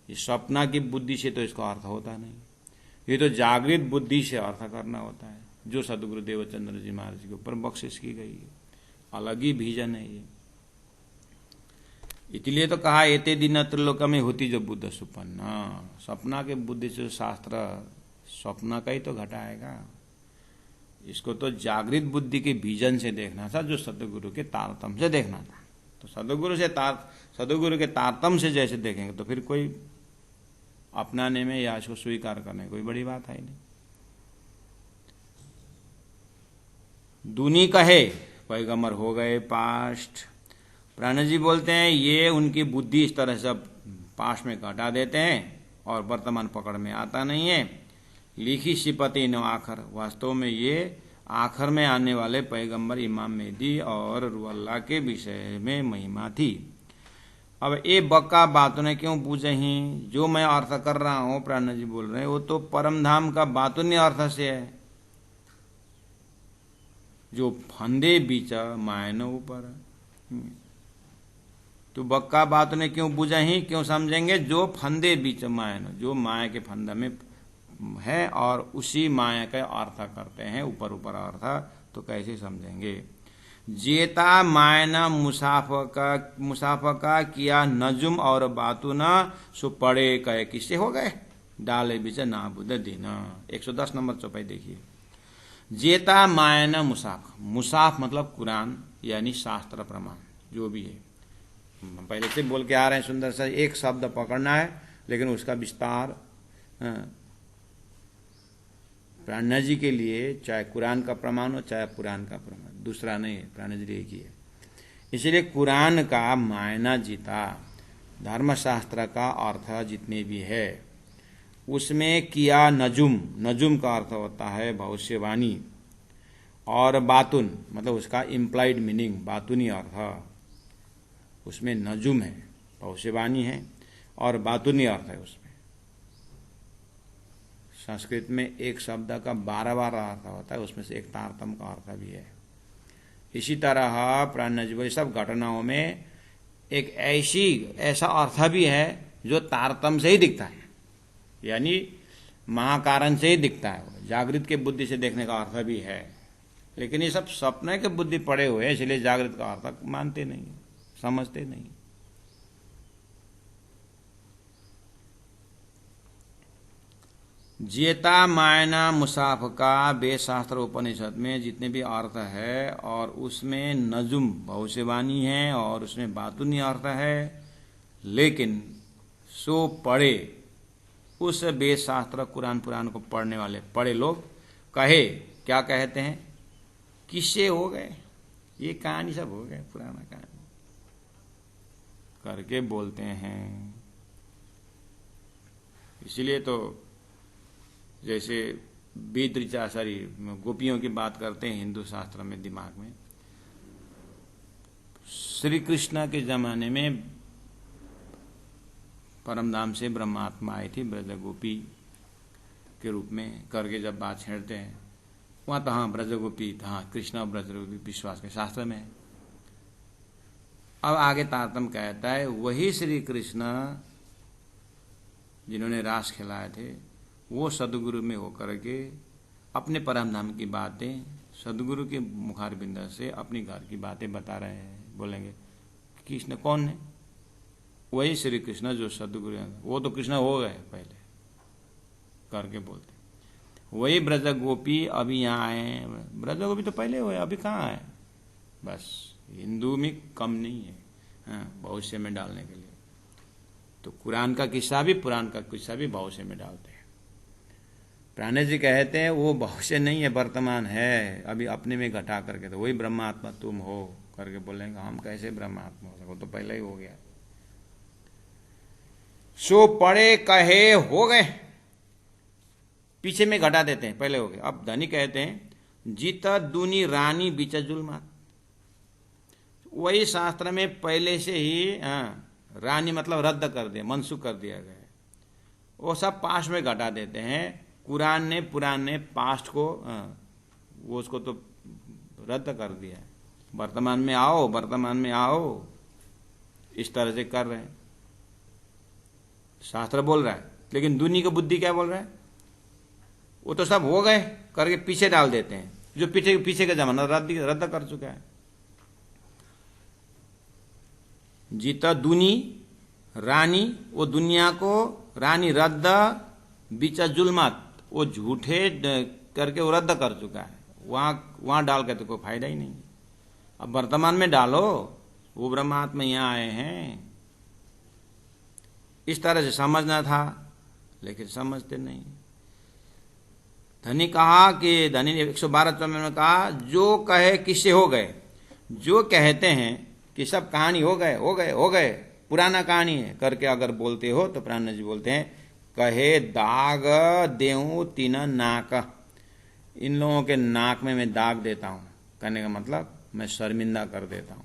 ये सपना की बुद्धि से तो इसका अर्थ होता नहीं, ये तो जागृत बुद्धि से अर्थ करना होता है, जो सदगुरु देवचंद्र जी महाराज के ऊपर बख्शिश की गई है। अलग ही विजन है ये। इसलिए तो कहा एते दिन त्रिलोक में होती जो बुद्ध सुपन्ना, सपना के बुद्धि से शास्त्र सपना का ही तो घटाएगा। इसको तो जागृत बुद्धि के विजन से देखना था, जो सदगुरु के तारतम से देखना था। तो सदगुरु के तारतम से जैसे देखेंगे तो फिर कोई अपनाने में या इसको स्वीकार करने कोई बड़ी बात है नहीं। दूनी कहे पैगंबर हो गए पास्ट। प्राणा जी बोलते हैं ये उनकी बुद्धि इस तरह से पास्ट में घटा देते हैं और वर्तमान पकड़ में आता नहीं है। लिखी सिपति न आखर, वास्तव में ये आखिर में आने वाले पैगंबर इमाम मेहदी और रूह अल्लाह के विषय में महिमा थी। अब ये बक्का बातों ने क्यों पूछे ही, जो मैं अर्थ कर रहा हूं प्राण जी बोल रहे हैं वो तो परम धाम का बातुन्य अर्थ से है, जो फंदे बीच माया न ऊपर। तो बक्का बातों ने क्यों पूछा ही, क्यों समझेंगे, जो फंदे बीच माया न, जो माया के फंदा में है और उसी माया का अर्थ करते हैं ऊपर ऊपर अर्थ, तो कैसे समझेंगे। जेता मायना मुसाफा का किया नजुम और बातुना सो पड़े कहे किससे हो गए, डाले बीच ना बुध दिन। 110 नंबर चौपाई देखिए। जेता मायना मुसाफ मतलब कुरान यानी शास्त्र प्रमाण जो भी है, पहले से बोल के आ रहे हैं सुंदर सा, एक शब्द पकड़ना है लेकिन उसका विस्तार प्राण जी के लिए चाहे कुरान का प्रमाण हो चाहे पुराण का प्रमाण, दूसरा नहीं है, प्राण जी एक ही है। इसलिए कुरान का मायना जीता, धर्मशास्त्र का अर्थ जितने भी है उसमें किया नजुम का अर्थ होता है भविष्यवाणी, और बातुन मतलब उसका इम्प्लाइड मीनिंग बातुनी अर्थ, उसमें नजुम है भविष्यवाणी है और बातुनी अर्थ है। उसमें संस्कृत में एक शब्द का 12 अर्थ होता है, उसमें से एक तारतम का अर्थ भी है। इसी तरह प्राणज्व सब घटनाओं में एक ऐसा अर्थ भी है जो तारतम से ही दिखता है, यानी महाकारण से ही दिखता है, जागृत के बुद्धि से देखने का अर्थ भी है, लेकिन ये सब सपने के बुद्धि पड़े हुए हैं, इसलिए जागृत का अर्थ मानते नहीं, समझते नहीं। जेता मायना मुसाफ का वेद शास्त्र उपनिषद में जितने भी अर्थ है और उसमें नजुम भविष्यवाणी है और उसमें बातुनी अर्थ है, लेकिन सो पढ़े उस वेद शास्त्र कुरान पुराण को पढ़ने वाले पढ़े लोग कहे, क्या कहते हैं, किससे हो गए, ये कहानी सब हो गए, पुराना कहानी करके बोलते हैं। इसीलिए तो जैसे वेद ऋचा सारी गोपियों की बात करते हैं हिंदू शास्त्र में दिमाग में, श्री कृष्ण के जमाने में परमधाम से ब्रह्मात्मा आई थी ब्रज गोपी के रूप में करके जब बात छेड़ते हैं वहां तो हाँ ब्रज गोपी, हाँ कृष्ण और ब्रज गोपी विश्वास के शास्त्र में है। अब आगे तारतम कहता है वही श्री कृष्ण जिन्होंने रास खिलाए थे वो सदगुरु में होकर के अपने परम धाम की बातें सदगुरु के मुखार बिंदा से अपनी घर की बातें बता रहे हैं। बोलेंगे कृष्ण कौन है, वही श्री कृष्ण जो सदगुरु है, वो तो कृष्ण हो गए पहले करके बोलते। वही ब्रज गोपी अभी यहाँ आए, ब्रज गोपी तो पहले हुए, अभी कहाँ आए, बस हिंदू में कम नहीं है भविष्य में डालने के लिए। तो कुरान का किस्सा भी पुराण का किस्सा भी भविष्य में डालते हैं। प्राणे जी कहते हैं वो भविष्य नहीं है, वर्तमान है, अभी अपने में घटा करके, तो वही ब्रह्मात्मा तुम हो करके बोलेंगे हम कैसे ब्रह्मात्मा हो सको, तो पहले ही हो गया। सो पड़े कहे हो गए, पीछे में घटा देते हैं, पहले हो गए। अब धनी कहते हैं जीता दूनी रानी बीचा जुल्मात, वही शास्त्र में पहले से ही रानी मतलब रद्द कर दिया, मनसूख कर दिया गया, वो सब पास्ट में घटा देते हैं। कुरान ने पुराण ने पास्ट को वो उसको तो रद्द कर दिया है, वर्तमान में आओ, वर्तमान में आओ, इस तरह से कर रहे हैं। शास्त्र बोल रहा है लेकिन दुनिया की बुद्धि क्या बोल रहा है, वो तो सब हो गए करके पीछे डाल देते हैं, जो पीछे का जमाना रद्द कर चुका है। जीता दुनी रानी, वो दुनिया को रानी रद्द बीचा जुल्मात, वो झूठे करके वो रद्द कर चुका है, वहां डाल के तो कोई फायदा ही नहीं। अब वर्तमान में डालो, वो ब्रह्मात्मा यहां आए हैं, इस तरह से समझना था लेकिन समझते नहीं। धनी कहा कि धनी ने 112 में कहा जो कहे किससे हो गए, जो कहते हैं कि सब कहानी हो गए पुराना कहानी है करके अगर बोलते हो तो प्राण जी बोलते हैं कहे दाग देऊं तीन नाक, इन लोगों के नाक में मैं दाग देता हूं। कहने का मतलब मैं शर्मिंदा कर देता हूं।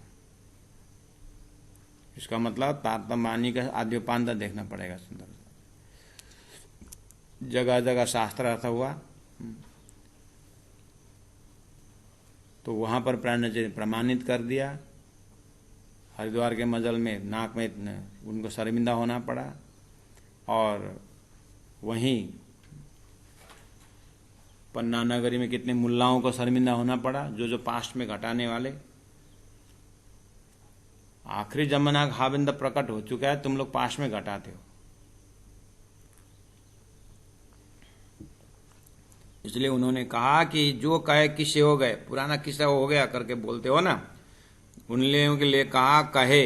इसका मतलब तारतम्य का आद्योपांत देखना पड़ेगा। सुंदर जगह जगह शास्त्र अर्थ हुआ, तो वहां पर प्राणजी ने प्रमाणित कर दिया। हरिद्वार के मजल में नाक में उनको शर्मिंदा होना पड़ा, और वहीं पन्ना नगरी में कितने मुल्लाओं को शर्मिंदा होना पड़ा, जो पास्ट में घटाने वाले। आखिरी जमाना खाबिंद प्रकट हो चुका है, तुम लोग पास्ट में घटाते हो। इसलिए उन्होंने कहा कि जो कहे किस्से हो गए, पुराना किस्सा हो गया करके बोलते हो ना, उन लोगों के लिए कहा कहे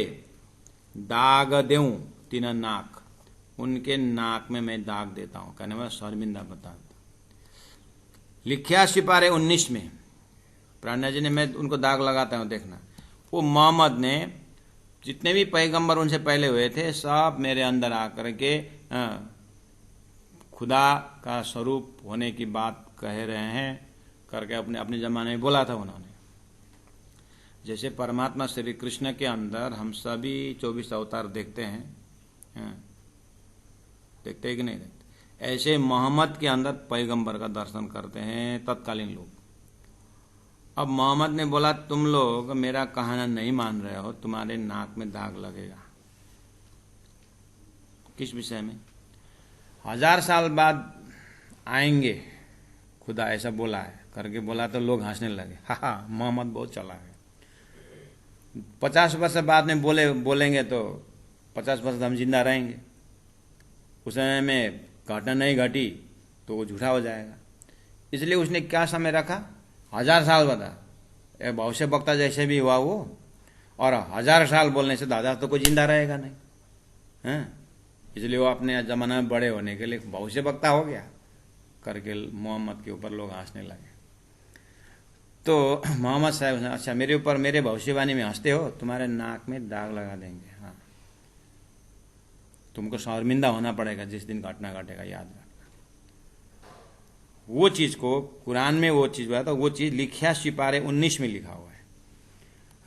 दाग देऊं तीन नाक, उनके नाक में मैं दाग देता हूं। कहने वाला शर्मिंदा बताता। लिखिया सिपारे 19 में प्राणा जी ने, मैं उनको दाग लगाता हूं, देखना। वो मोहम्मद ने जितने भी पैगंबर उनसे पहले हुए थे, सब मेरे अंदर आकर के खुदा का स्वरूप होने की बात कह रहे हैं करके अपने अपने जमाने में बोला था उन्होंने। जैसे परमात्मा श्री कृष्ण के अंदर हम सभी 24 अवतार देखते हैं, देखते हैं कि नहीं देखते, ऐसे मोहम्मद के अंदर पैगंबर का दर्शन करते हैं तत्कालीन लोग। अब मोहम्मद ने बोला तुम लोग मेरा कहना नहीं मान रहे हो, तुम्हारे नाक में दाग लगेगा। किस विषय में? 1000 साल बाद आएंगे, खुदा ऐसा बोला है करके बोला, तो लोग हंसने लगे, हा मोहम्मद बहुत चला है। 50 वर्ष बाद में बोलेंगे तो 50 वर्ष हम जिंदा रहेंगे। उस समय में घटना नहीं घटी तो वो झूठा हो जाएगा। इसलिए उसने क्या समय रखा? 1000 साल बता। भविष्य वक्ता जैसे भी हुआ वो, और 1000 साल बोलने से दादा तो कोई जिंदा रहेगा नहीं है। इसलिए वो अपने जमाना में बड़े होने के लिए भविष्य वक्ता हो गया करके मोहम्मद के ऊपर लोग हंसने लगे। तो मोहम्मद साहब, अच्छा मेरे ऊपर मेरे भविष्यवाणी में हंसते हो, तुम्हारे नाक में दाग लगा देंगे। हाँ, तुमको शर्मिंदा होना पड़ेगा जिस दिन घटना घटेगा, याद रखना। वो चीज को कुरान में वो चीज हुआ, तो वो चीज लिखिया सिपारे 19 में लिखा हुआ है।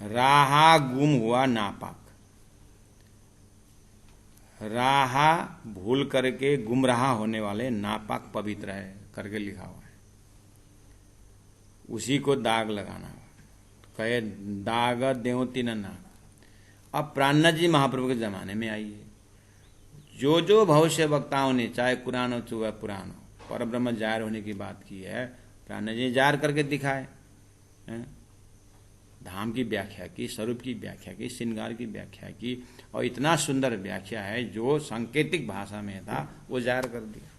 राहा गुम हुआ नापाक, राहा भूल करके गुमराह होने वाले नापाक पवित्र है करके लिखा हुआ है। उसी को दाग लगाना, कहे दाग देव तीन नाक। अब प्राणनाथ जी महाप्रभु के जमाने में आई है। जो जो भविष्य वक्ताओं ने, चाहे कुरान हो चाहे पुराण हो, पर ब्रह्म जाहिर होने की बात की है, प्राणनाथ जी जाहिर करके दिखाए। धाम की व्याख्या की, स्वरूप की व्याख्या की, श्रृंगार की व्याख्या की, और इतना सुंदर व्याख्या है जो सांकेतिक भाषा में था वो जाहिर कर दिया।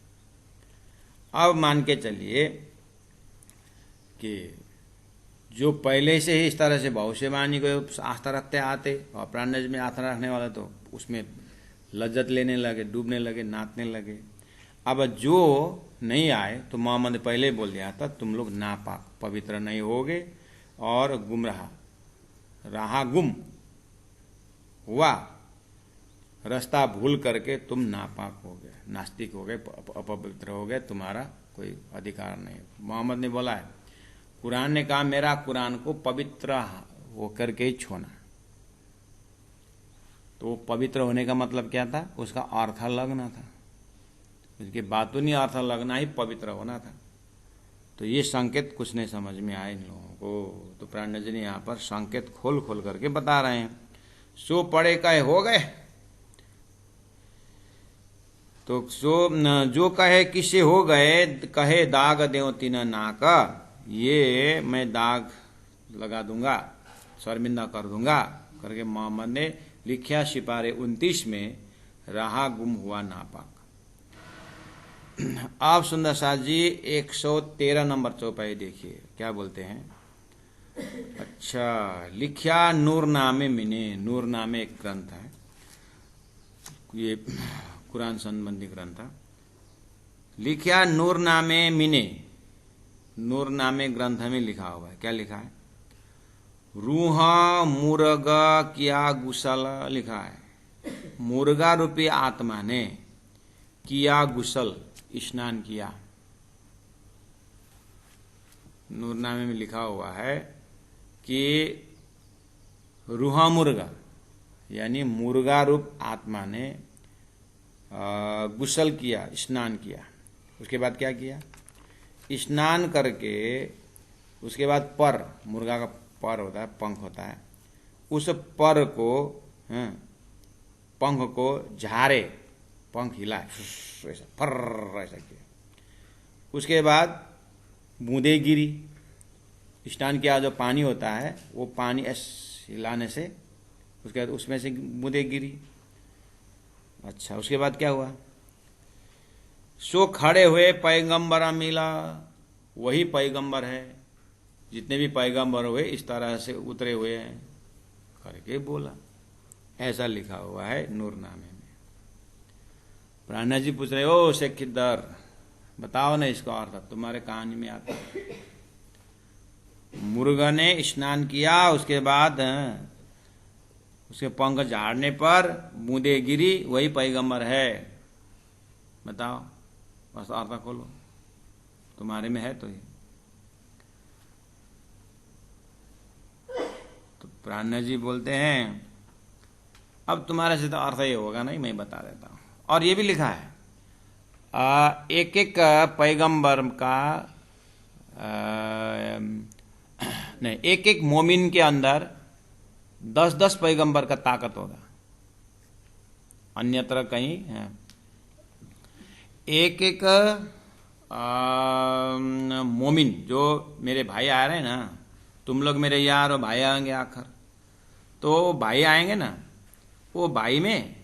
अब मान के चलिए कि जो पहले से ही इस तरह से भविष्यवाणी को आस्था रखते आते, और प्राणनाथ में आस्था रखने वाले तो उसमें लज्जत लेने लगे, डूबने लगे, नाचने लगे। अब जो नहीं आए तो मोहम्मद ने पहले बोल दिया था तुम लोग नापाक, पवित्र नहीं होगे, और गुमराह, राह गुम हुआ, रास्ता भूल करके तुम नापाक हो गए, नास्तिक हो गए, अपवित्र हो गए, तुम्हारा कोई अधिकार नहीं। मोहम्मद ने बोला है, कुरान ने कहा मेरा कुरान को पवित्र होकर के ही छोना। तो पवित्र होने का मतलब क्या था? उसका अर्थ लगना था, उसकी बातों नहीं, अर्थ लगना ही पवित्र होना था। तो ये संकेत कुछ नहीं समझ में आए इन लोगों को। तो प्राणनाथ जी ने यहाँ पर संकेत खोल खोल करके बता रहे हैं। सो पढ़े कहे हो गए, तो जो कहे किसे हो गए, कहे दाग देव तीन नाक, ये मैं दाग लगा दूंगा, शर्मिंदा कर दूंगा करके मोहम्मद ने लिखिया सिपारे 29 में राह गुम हुआ नापाक। आप सुंदर साथ जी 113 नंबर चौपाई देखिए क्या बोलते हैं। अच्छा, लिखिया नूरनामे मिने, नूरनामे एक ग्रंथ है, ये कुरान संबंधी ग्रंथ है। लिखिया नूरनामे मिने, नूरनामे ग्रंथ में लिखा हुआ है। क्या लिखा है? रूहा मुर्गा किया गुसल लिखा है। मुर्गा रूपी आत्मा ने किया गुसल, स्नान किया। नूरनामे में लिखा हुआ है कि रूहा मुर्गा यानी मुर्गा रूप आत्मा ने गुसल किया, स्नान किया। उसके बाद क्या किया? स्नान करके उसके बाद पर, मुर्गा का पर होता है, पंख होता है, उस पर को, पंख को झाड़े, पंख हिलाए, ऐसा फर ऐसा किया। उसके बाद बूंदे गिरी। स्नान किया जो पानी होता है वो पानी ऐसे हिलाने से उसके बाद उसमें से बूंदे गिरी। अच्छा, उसके बाद क्या हुआ? सो खड़े हुए पैगंबरा मिला, वही पैगंबर है, जितने भी पैगंबर हुए इस तरह से उतरे हुए हैं करके बोला। ऐसा लिखा हुआ है नूरनामे में। प्राणा जी पूछ रहे, ओ शेखिद्दर बताओ ना इसका अर्थ, तुम्हारे कहानी में आता है। मुर्गा ने स्नान किया, उसके बाद उसके पंख झाड़ने पर बूंदे गिरी, वही पैगंबर है। बताओ, बस अर्थ खोलो, तुम्हारे में है तो ये। तो प्राणा जी बोलते हैं अब तुम्हारे से तो अर्थ ये होगा नहीं, मैं बता देता हूं। और ये भी लिखा है एक एक पैगंबर का नहीं, एक एक मोमिन के अंदर 10-10 पैगंबर का ताकत होगा, अन्यत्र कहीं है। एक एक मोमिन, जो मेरे भाई आ रहे हैं ना, तुम लोग मेरे यार और भाई आएंगे आखिर, तो भाई आएंगे ना, वो भाई में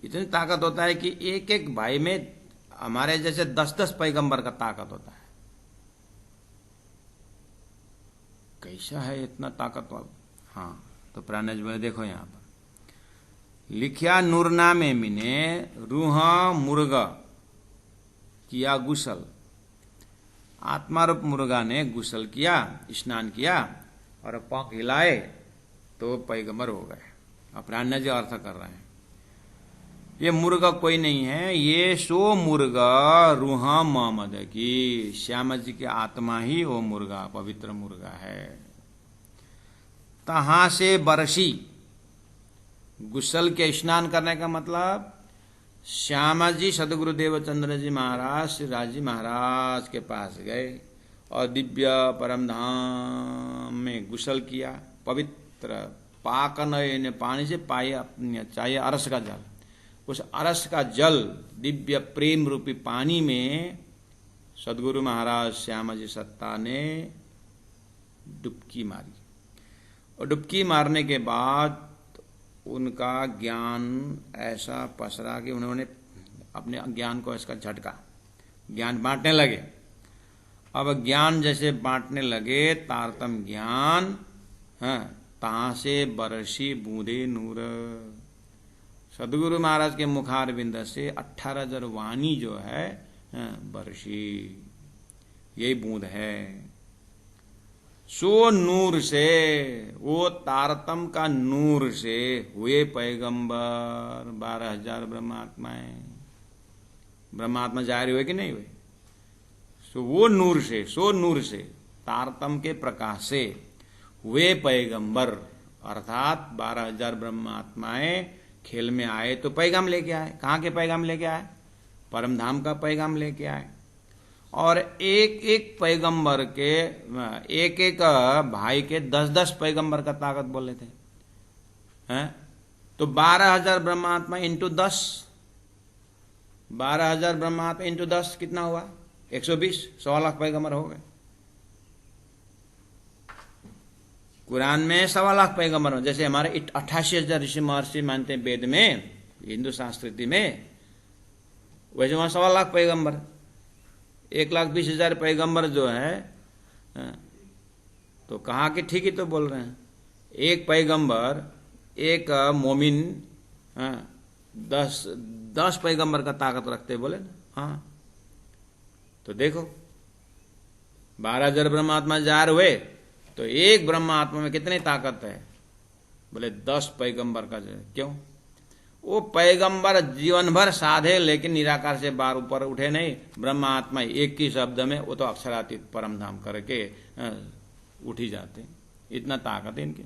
इतनी ताकत होता है कि एक एक भाई में हमारे जैसे 10-10 पैगंबर का ताकत होता है। कैसा है इतना ताकतवर? हाँ, तो प्राणज बोले देखो यहां पर लिखिया नूरनामे मिने रूहा मुर्गा किया गुसल, आत्मा रूप मुर्गा ने गुसल किया, स्नान किया और पंख हिलाए तो पैगंबर हो गए। अब प्राणज अर्थ कर रहे हैं, ये मुर्गा कोई नहीं है, ये सो मुर्गा रूहा मोहम्मद की, श्याम जी की आत्मा ही वो मुर्गा, पवित्र मुर्गा है। तहां से बरसी, गुसल के स्नान करने का मतलब श्यामा जी सदगुरु देवचंद्र जी महाराज, श्री राज जी महाराज के पास गए और दिव्य परम धाम में गुसल किया। पवित्र पाकन पानी से पाए चाहिए अरस का जल, उस अरस का जल दिव्य प्रेम रूपी पानी में सदगुरु महाराज श्यामा जी सत्ता ने डुबकी मारी। और डुबकी मारने के बाद उनका ज्ञान ऐसा पसरा कि उन्होंने अपने ज्ञान को इसका झटका, ज्ञान बांटने लगे। अब ज्ञान जैसे बांटने लगे, तारतम ज्ञान, तहां से बरसी बूंदे नूर। सदगुरु महाराज के मुखारविंद से 18,000 वाणी जो है बरसी, यही बूंद है। सो नूर से, वो तारतम का नूर से हुए पैगंबर 12,000 ब्रह्मात्माएं। ब्रह्मात्मा जारी हुए कि नहीं हुए? सो वो नूर से, सो नूर से, तारतम के प्रकाश से हुए पैगंबर, अर्थात 12,000 ब्रह्मात्माएं खेल में आए तो पैगाम लेके आए। कहां के पैगाम लेके आए? परमधाम का पैगाम लेके आए। और एक एक पैगंबर के, एक एक भाई के 10-10 पैगंबर का ताकत बोले थे, हैं? तो 12,000 ब्रह्मात्मा इंटू 10, 12,000 ब्रह्मात्मा इंटू 10 कितना हुआ? 120, 1.25 लाख पैगंबर हो गए। कुरान में 1.25 लाख पैगंबर हो, जैसे हमारे 88,000 ऋषि महर्षि मानते हैं वेद में, हिंदू संस्कृति में, वैसे वहां 1.25 लाख पैगंबर, 1,20,000 पैगंबर जो है, तो कहा कि ठीक ही तो बोल रहे हैं। एक पैगंबर, एक मोमिन 10 पैगंबर का ताकत रखते बोले ना। हाँ, तो देखो 12,000 ब्रह्मात्मा जार हुए तो एक ब्रह्मात्मा में कितनी ताकत है? बोले 10 पैगंबर का। क्यों? वो पैगंबर जीवन भर साधे लेकिन निराकार से बार ऊपर उठे नहीं, ब्रह्मात्मा एक ही शब्द में वो तो अक्षरातीत परम धाम करके उठ ही जाते, इतना ताकत है इनकी।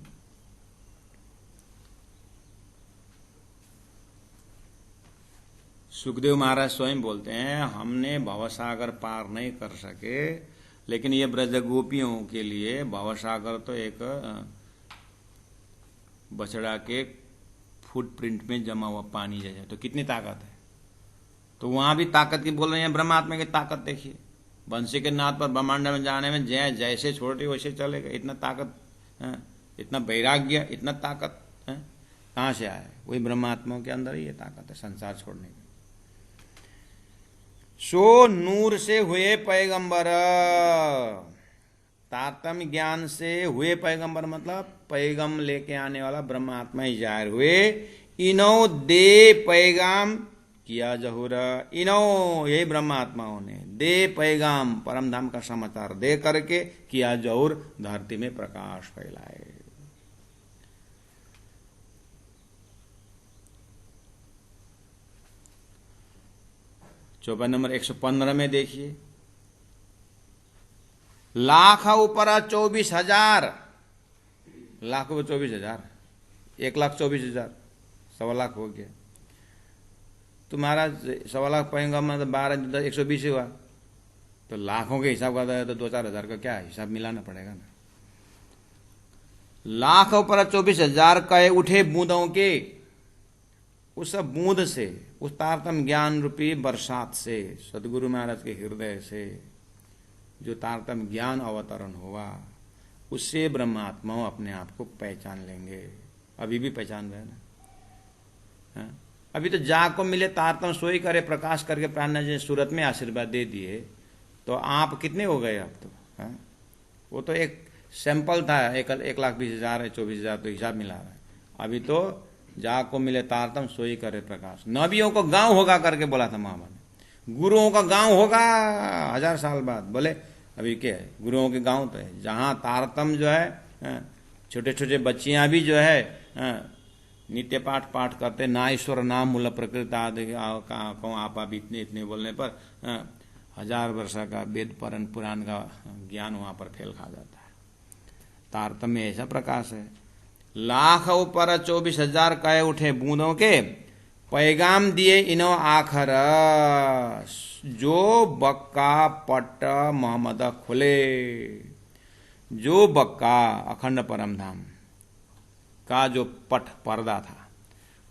सुखदेव महाराज स्वयं बोलते हैं, हमने भवसागर पार नहीं कर सके, लेकिन ये ब्रज गोपियों के लिए भवसागर तो एक बछड़ा के फुटप्रिंट में जमा हुआ पानी जैसा, तो कितनी ताकत है। तो वहां भी ताकत की बोल रहे हैं, ब्रह्मात्मा की ताकत देखिए, बंसी के नाथ पर ब्रह्मांड में जाने में जैसे छोटे वैसे चलेगा, इतना ताकत है, इतना वैराग्य, इतना ताकत है, कहां से आया? वही ब्रह्मात्मा के अंदर ही ये ताकत है संसार छोड़ने की। सो नूर से हुए पैगंबर, तारतम्य ज्ञान से हुए पैगंबर मतलब पैगम लेके आने वाला ब्रह्मात्मा ही जाहिर हुए। इनो दे पैगाम किया जहूर, इनो यही ब्रह्मात्माओं ने दे पैगाम परम धाम का समाचार दे करके किया जहूर, धरती में प्रकाश फैलाए। चौपाई नंबर 115 में देखिए, लाख ऊपर 24,000, लाख ऊपर 24,000, 1,24,000, 1.25 हो गया। तुम्हारा 1.25 पैगंबर में 12 120 हुआ, तो लाखों के हिसाब करता है तो 2-4 हजार का क्या हिसाब मिलाना पड़ेगा ना। लाख ऊपर 24,000 कहे उठे बूंदों के, उस बूंद से, उस तारतम्य ज्ञान रूपी बरसात से, सदगुरु महाराज के हृदय से जो तारतम्य ज्ञान अवतरण हुआ, उससे ब्रह्मात्मा अपने आप को पहचान लेंगे। अभी भी पहचान रहे ना, अभी तो जाग को मिले तारतम्य सोई करे प्रकाश करके प्राण जी सूरत में आशीर्वाद दे दिए, तो आप कितने हो गए अब तो? वो तो एक सैंपल था, 1,20,000 24,000 तो हिसाब मिला रहा है। अभी तो जाग को मिले तारतम्य सोई करे प्रकाश। नबियों को गांव होगा करके बोला था महामा ने, गुरुओं का गांव होगा 1000 साल बाद। बोले अभी क्या है, गुरुओं के गांव तो है जहां तारतम्य जो है, छोटे छोटे बच्चियां भी जो है नित्य पाठ करते, ना ईश्वर नाम मूल प्रकृति आदि आपा भी इतने बोलने पर 1000 वर्ष का वेद पुराण का ज्ञान वहां पर फेल खा जाता है। तारतम्य ऐसा प्रकाश है। लाख ऊपर 24,000 कहे उठे बूंदों के, पैगाम दिए इनो आखर, जो बक्का पट मोहम्मद खुले। जो बक्का अखंड परम धाम का जो पट पर्दा था,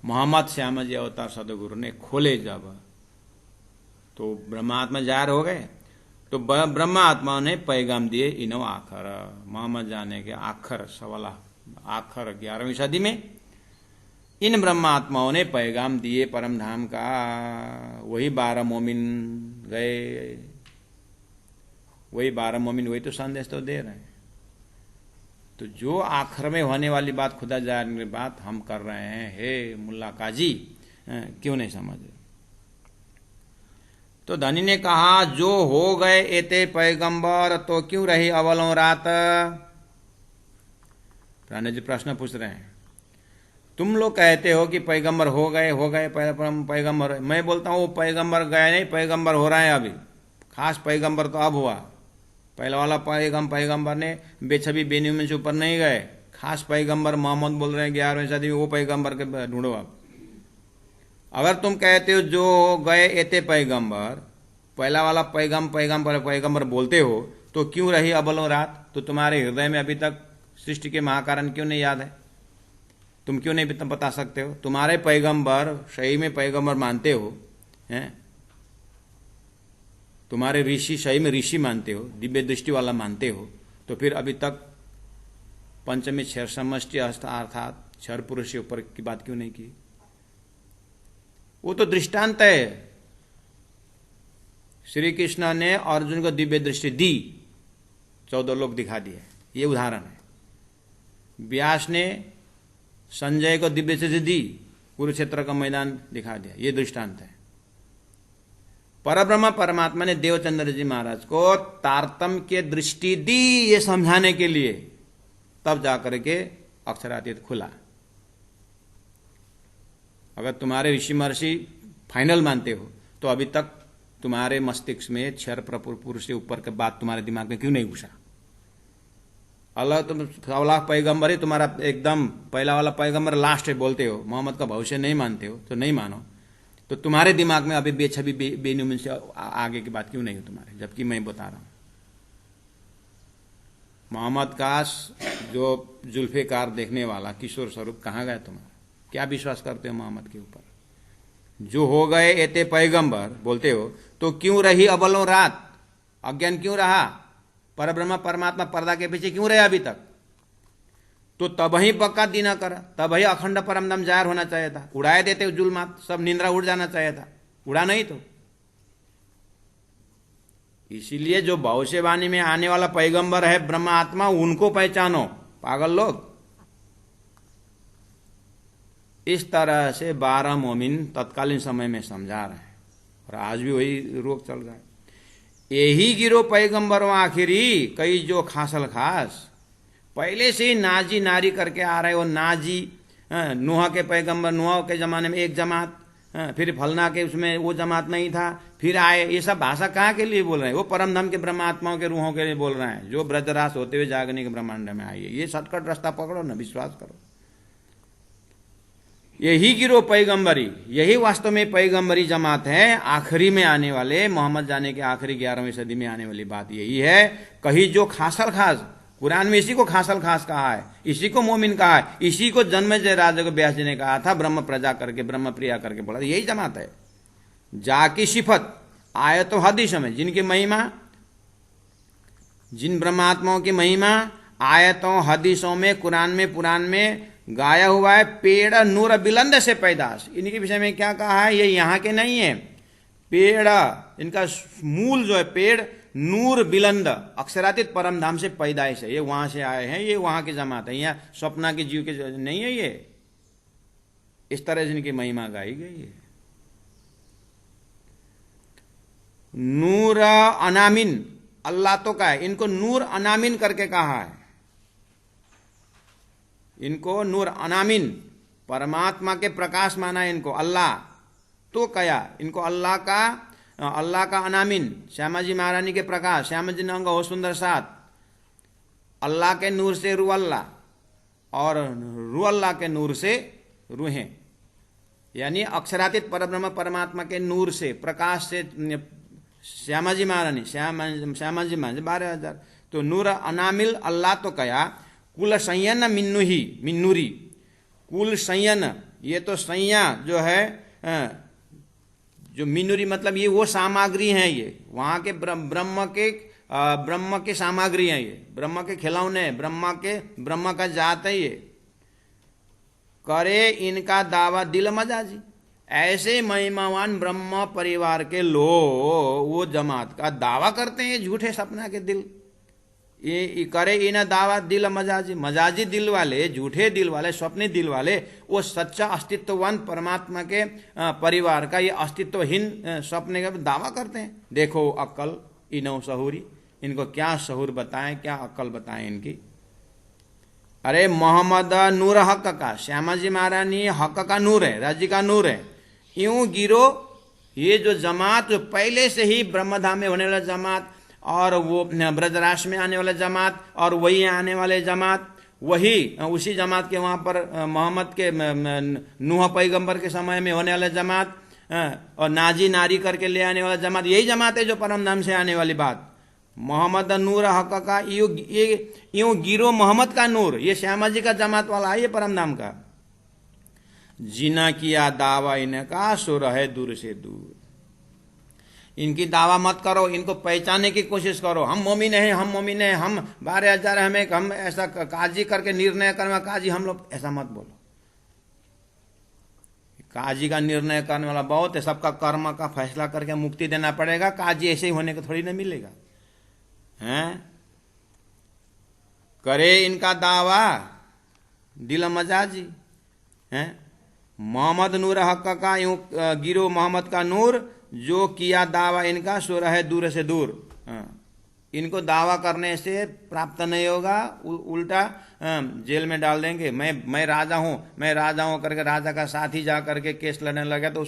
मोहम्मद श्याम जी अवतार सदगुरु ने खोले जब, तो ब्रह्मात्मा जाहिर हो गए। तो ब्रह्मात्मा ने पैगाम दिए इनो आखर, मोहम्मद जाने के आखर सवाला आखर 11वीं सदी में इन ब्रह्मात्माओं ने पैगाम दिए परम धाम का। वही 12 मोमिन गए, वही 12 मोमिन वही तो संदेश तो दे रहे हैं। तो जो आखिर में होने वाली बात, खुदा जाने की बात हम कर रहे हैं, हे मुल्ला काजी क्यों नहीं समझ रहे? तो धनी ने कहा, जो हो गए एते पैगंबर तो क्यों रही अवलों रात। राणा जी प्रश्न पूछ रहे हैं, तुम लोग कहते हो कि पैगंबर हो गए पैगंबर। मैं बोलता हूं वो पैगंबर गए नहीं, पैगंबर हो रहा है अभी। खास पैगंबर तो अब हुआ, पहले वाला पैगंबर ने बेछबी बेनियम से ऊपर नहीं गए। खास पैगंबर मोहम्मद बोल रहे हैं 11वीं सदी में, वो पैगंबर के ढूंढो आप। अगर तुम कहते हो जो गए एते पैगंबर, पहला वाला पैगंबर बोलते हो, तो क्यों रही अबलों रात। तो तुम्हारे हृदय में अभी तक सृष्टि के महाकारण क्यों नहीं याद है? तुम क्यों नहीं बता सकते हो? तुम्हारे पैगंबर सही में पैगंबर मानते हो, हैं? तुम्हारे ऋषि सही में ऋषि मानते हो, दिव्य दृष्टि वाला मानते हो, तो फिर अभी तक पंचमी क्षर समष्टि अर्थात क्षर पुरुष के ऊपर की बात क्यों नहीं की? वो तो दृष्टांत है। श्री कृष्ण ने अर्जुन को दिव्य दृष्टि दी, 14 लोग दिखा दिए, ये उदाहरण है। व्यास ने संजय को दिव्य दृष्टि दी, कुरुक्षेत्र का मैदान दिखा दिया, ये दृष्टांत है। परब्रह्म परमात्मा ने देवचंद्र जी महाराज को तारतम्य के दृष्टि दी, ये समझाने के लिए, तब जाकर के अक्षरातीत खुला। अगर तुम्हारे ऋषि महर्षि फाइनल मानते हो तो अभी तक तुम्हारे मस्तिष्क में क्षर पुरुष से ऊपर के बात तुम्हारे दिमाग में क्यों नहीं घुसा? अल्लाह तुम 100 लाख पैगंबर है, तुम्हारा एकदम पहला वाला पैगंबर लास्ट है बोलते हो, मोहम्मद का भविष्य नहीं मानते हो तो नहीं मानो, तो तुम्हारे दिमाग में अभी बेछबी बेनुमीन से आगे की बात क्यों नहीं हो तुम्हारे? जबकि मैं बता रहा हूं मोहम्मद का जो जुल्फिकार देखने वाला किशोर स्वरूप कहाँ गया तुम्हारा? क्या विश्वास करते हो मोहम्मद के ऊपर? जो हो गए एते पैगंबर बोलते हो तो क्यों रही अबलों रात? अज्ञान क्यों रहा? परब्रह्म परमात्मा पर्दा के पीछे क्यों रहे अभी तक? तो तब ही पक्का दीना कर, तब ही अखंड परमदम जाहिर होना चाहिए था। उड़ाए देते जुल्मात, सब निंद्रा उड़ जाना चाहिए था, उड़ा नहीं तो। इसीलिए जो भविष्यवाणी में आने वाला पैगंबर है ब्रह्म आत्मा, उनको पहचानो पागल लोग। इस तरह से 12 मोमिन तत्कालीन समय में समझा रहे हैं और आज भी वही रोग चल रहा है। यही गिरो पैगंबरों आखिरी कई जो खासल खास, पहले से ही नाजी नारी करके आ रहे हो। नाजी नूह के पैगंबर, नूह के जमाने में एक जमात, फिर फलना के उसमें वो जमात नहीं था, फिर आए। ये सब भाषा कहाँ के लिए बोल रहे हैं? वो परम धाम के ब्रह्मात्माओं के रूहों के लिए बोल रहे हैं जो ब्रजरास होते हुए जागने के ब्रह्मांड में आइए। ये शॉर्टकट रास्ता पकड़ो ना, विश्वास करो। यही गिरो पैगंबरी, यही वास्तव में पैगंबरी जमात है। आखिरी में आने वाले मोहम्मद जाने के आखिरी 11वीं सदी में आने वाली बात यही है। कहीं जो खासल खास, कुरान में इसी को खासल खास कहा है, इसी को मोमिन कहा है, इसी को जन्मेजय राजा को व्यास जी ने कहा था ब्रह्म प्रजा करके, ब्रह्म प्रिया करके बोला। यही जमात है। जाकी सिफत आयतो हदीस में, जिनकी महिमा, जिन ब्रह्मात्माओं की महिमा आयतों हदीसों में, कुरान में, पुराण में गाया हुआ है। पेड़ नूर बिलंद से पैदाश, इनके विषय में क्या कहा है? ये यहाँ के नहीं है। पेड़, इनका मूल जो है पेड़, नूर बिलंद अक्षरातीत परम धाम से पैदाइश है। ये वहां से आए हैं, ये वहां की जमात है। यहाँ स्वप्ना के जीव के नहीं है ये। इस तरह से इनकी महिमा गाई गई है। नूर अनामिन, अल्लाह तो का है, इनको नूर अनामिन करके कहा है। इनको नूर अनामिन, परमात्मा के प्रकाश माना है इनको। अल्लाह तो कया, इनको अल्लाह का अनामिन, श्यामा जी महारानी के प्रकाश, श्यामा जी ने अंग हो सुंदर साथ। अल्लाह के नूर से रू अल्लाह, और रू अल्लाह के नूर से रूहें, यानी अक्षरातीत परब्रह्म परमात्मा के नूर से, प्रकाश से श्यामा जी महारानी, श्यामा जी महारानी 12,000। तो नूर अनामिल अल्लाह तो कया। कुल संयन मिन्नुही, मिन्नूरी, कुल संयन, ये तो संया जो है, जो मिन्नूरी मतलब ये वो सामग्री है, ये वहां के ब्रह्म के सामग्री है, ये ब्रह्म के खिलौने, ब्रह्म का जात है ये। करे इनका दावा दिल मजाजी, ऐसे महिमावान ब्रह्म परिवार के लोग वो जमात का दावा करते हैं झूठे सपना के दिल। ये करे इना दावा दिल मजाजी, मजाजी दिल वाले, झूठे दिल वाले, स्वप्नी दिल वाले, वो सच्चा अस्तित्ववान परमात्मा के परिवार का ये अस्तित्वहीन स्वप्न का दावा करते हैं। देखो अक्ल इनो सहूरी, इनको क्या सहूर बताएं, क्या अक्ल बताएं इनकी। अरे मोहम्मद नूर हक का, श्यामा जी महारानी हक का नूर है, राज्य का नूर है। यूं गिरो ये जो जमात, जो पहले से ही ब्रह्मधाम में होने वाला जमात, और वो ब्रजराज में आने वाले जमात, और वही आने वाले जमात, वही उसी जमात के वहां पर मोहम्मद के नूह पैगंबर के समय में होने वाला जमात, और नाजी नारी करके ले आने वाला जमात, यही जमात है जो परम धाम से आने वाली बात। मोहम्मद नूर हक का, यूं गिरो मोहम्मद का नूर, ये श्यामा जी का जमात वाला है, ये परम धाम का। जिना किया दावा इनका सो रहे दूर से दूर। इनकी दावा मत करो, इनको पहचानने की कोशिश करो। हम मोमिन हैं, हम मोमिन हैं, हम 12,000 हमें, हम ऐसा काजी करके निर्णय करना, काजी हम लोग, ऐसा मत बोलो। काजी का निर्णय करने वाला बहुत है, सबका कर्म का फैसला करके मुक्ति देना पड़ेगा। काजी ऐसे ही होने को थोड़ी ना मिलेगा हैं। करे इनका दावा दिल मजाजी हैं। मोहम्मद नूर हक का, यूं गिरो मोहम्मद का नूर, जो किया दावा इनका सो रहे दूर से दूर। इनको दावा करने से प्राप्त नहीं होगा, उल्टा जेल में डाल देंगे। मैं राजा हूँ, मैं राजा हूँ करके राजा का साथी जा करके केस लड़ने लगा तो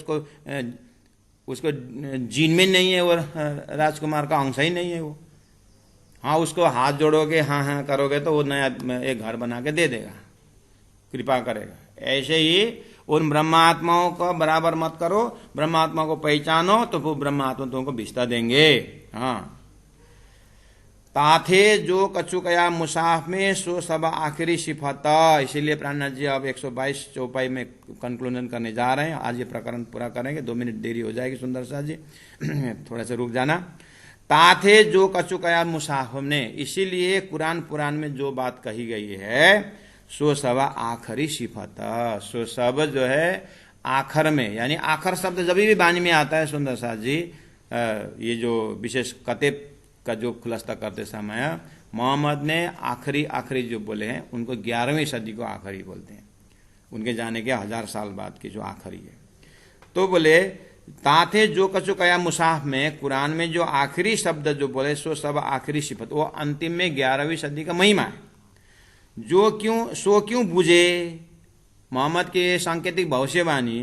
उसको जीन में नहीं है, वो राजकुमार का अंश ही नहीं है वो। हाँ, उसको हाथ जोड़ोगे, हाँ हाँ करोगे तो वो नया एक घर बना के दे देगा, कृपा करेगा। ऐसे ही उन ब्रह्मात्माओं को बराबर मत करो, ब्रह्मात्मा को पहचानो तो वो ब्रह्मात्मा तुमको विस्ता देंगे। हाँ, ताथे जो कछुकया मुसाफ में सो सब आखिरी सिफत। इसीलिए प्राणनाथ जी अब 122 चौपाई में कंक्लूजन करने जा रहे हैं। आज ये प्रकरण पूरा करेंगे, 2 मिनट देरी हो जाएगी सुंदर सा जी, थोड़ा सा रुक जाना। ताथे जो कछुकया मुसाफ में, इसीलिए कुरान पुराण में जो बात कही गई है सो सब आखिरी सिफत, सो सब जो है आखर में, यानी आखर शब्द जब भी वाणी में आता है सुंदर सा जी, ये जो विशेष कतेब का जो खुलासा करते समय मोहम्मद ने आखिरी जो बोले हैं उनको 11वीं सदी को आखिरी बोलते हैं, उनके जाने के 1000 साल बाद की जो आखिरी है। तो बोले ताथे जो कछुकया मुसाफ में, कुरान में जो आखिरी शब्द जो बोले सो सब आखिरी सिफत, वो अंतिम में 11वीं सदी का महिमा है। जो क्यों बुझे, मोहम्मद के सांकेतिक भविष्यवाणी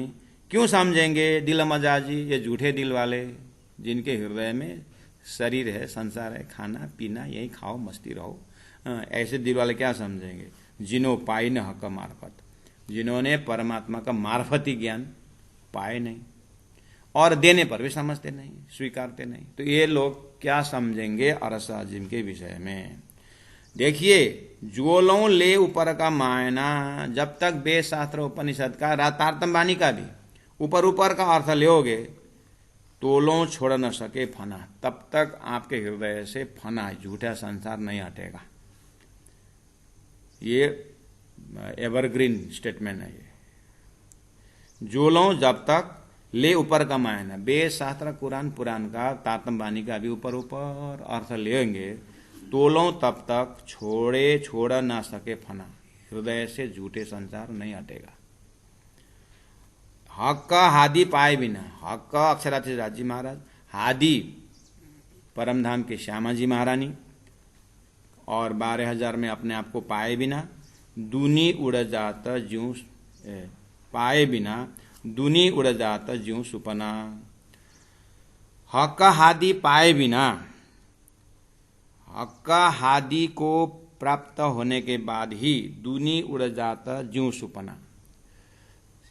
क्यों समझेंगे दिल मजाजी, ये झूठे दिल वाले जिनके हृदय में शरीर है, संसार है, खाना पीना यही खाओ मस्ती रहो, ऐसे दिल वाले क्या समझेंगे। जिनो पाई न हक मार्फत, जिन्होंने परमात्मा का मार्फती ज्ञान पाए नहीं और देने पर भी समझते नहीं, स्वीकारते नहीं, तो ये लोग क्या समझेंगे अरस अजीम के विषय में। देखिए, ज्वलों ले ऊपर का मायना, जब तक वेद शास्त्र उपनिषद का तारतम्यवाणी का भी ऊपर का अर्थ लेओगे तोलों छोड़ न सके फना, तब तक आपके हृदय से फना, झूठा संसार नहीं हटेगा। ये एवरग्रीन स्टेटमेंट है ये। ज्वलों जब तक ले ऊपर का मायना, वेद शास्त्र कुरान पुराण का तारतम्यवाणी का भी ऊपर अर्थ लेंगे, तोलों तब तक छोड़ ना सके फना, हृदय से झूठे संसार नहीं हटेगा। हक का हादी पाए बिना, हक का अक्षराधीश राजी महाराज, हादी परमधाम के श्यामा जी महारानी, और 12,000 में अपने आप को पाए बिना दूनी उड़ जाता ज्यों, पाए बिना दूनी उड़ जाता ज्यों सुपना। हक का हादी पाए बिना, हक का हादी को प्राप्त होने के बाद ही दूनी उड़ जाता ज्यों सुपना,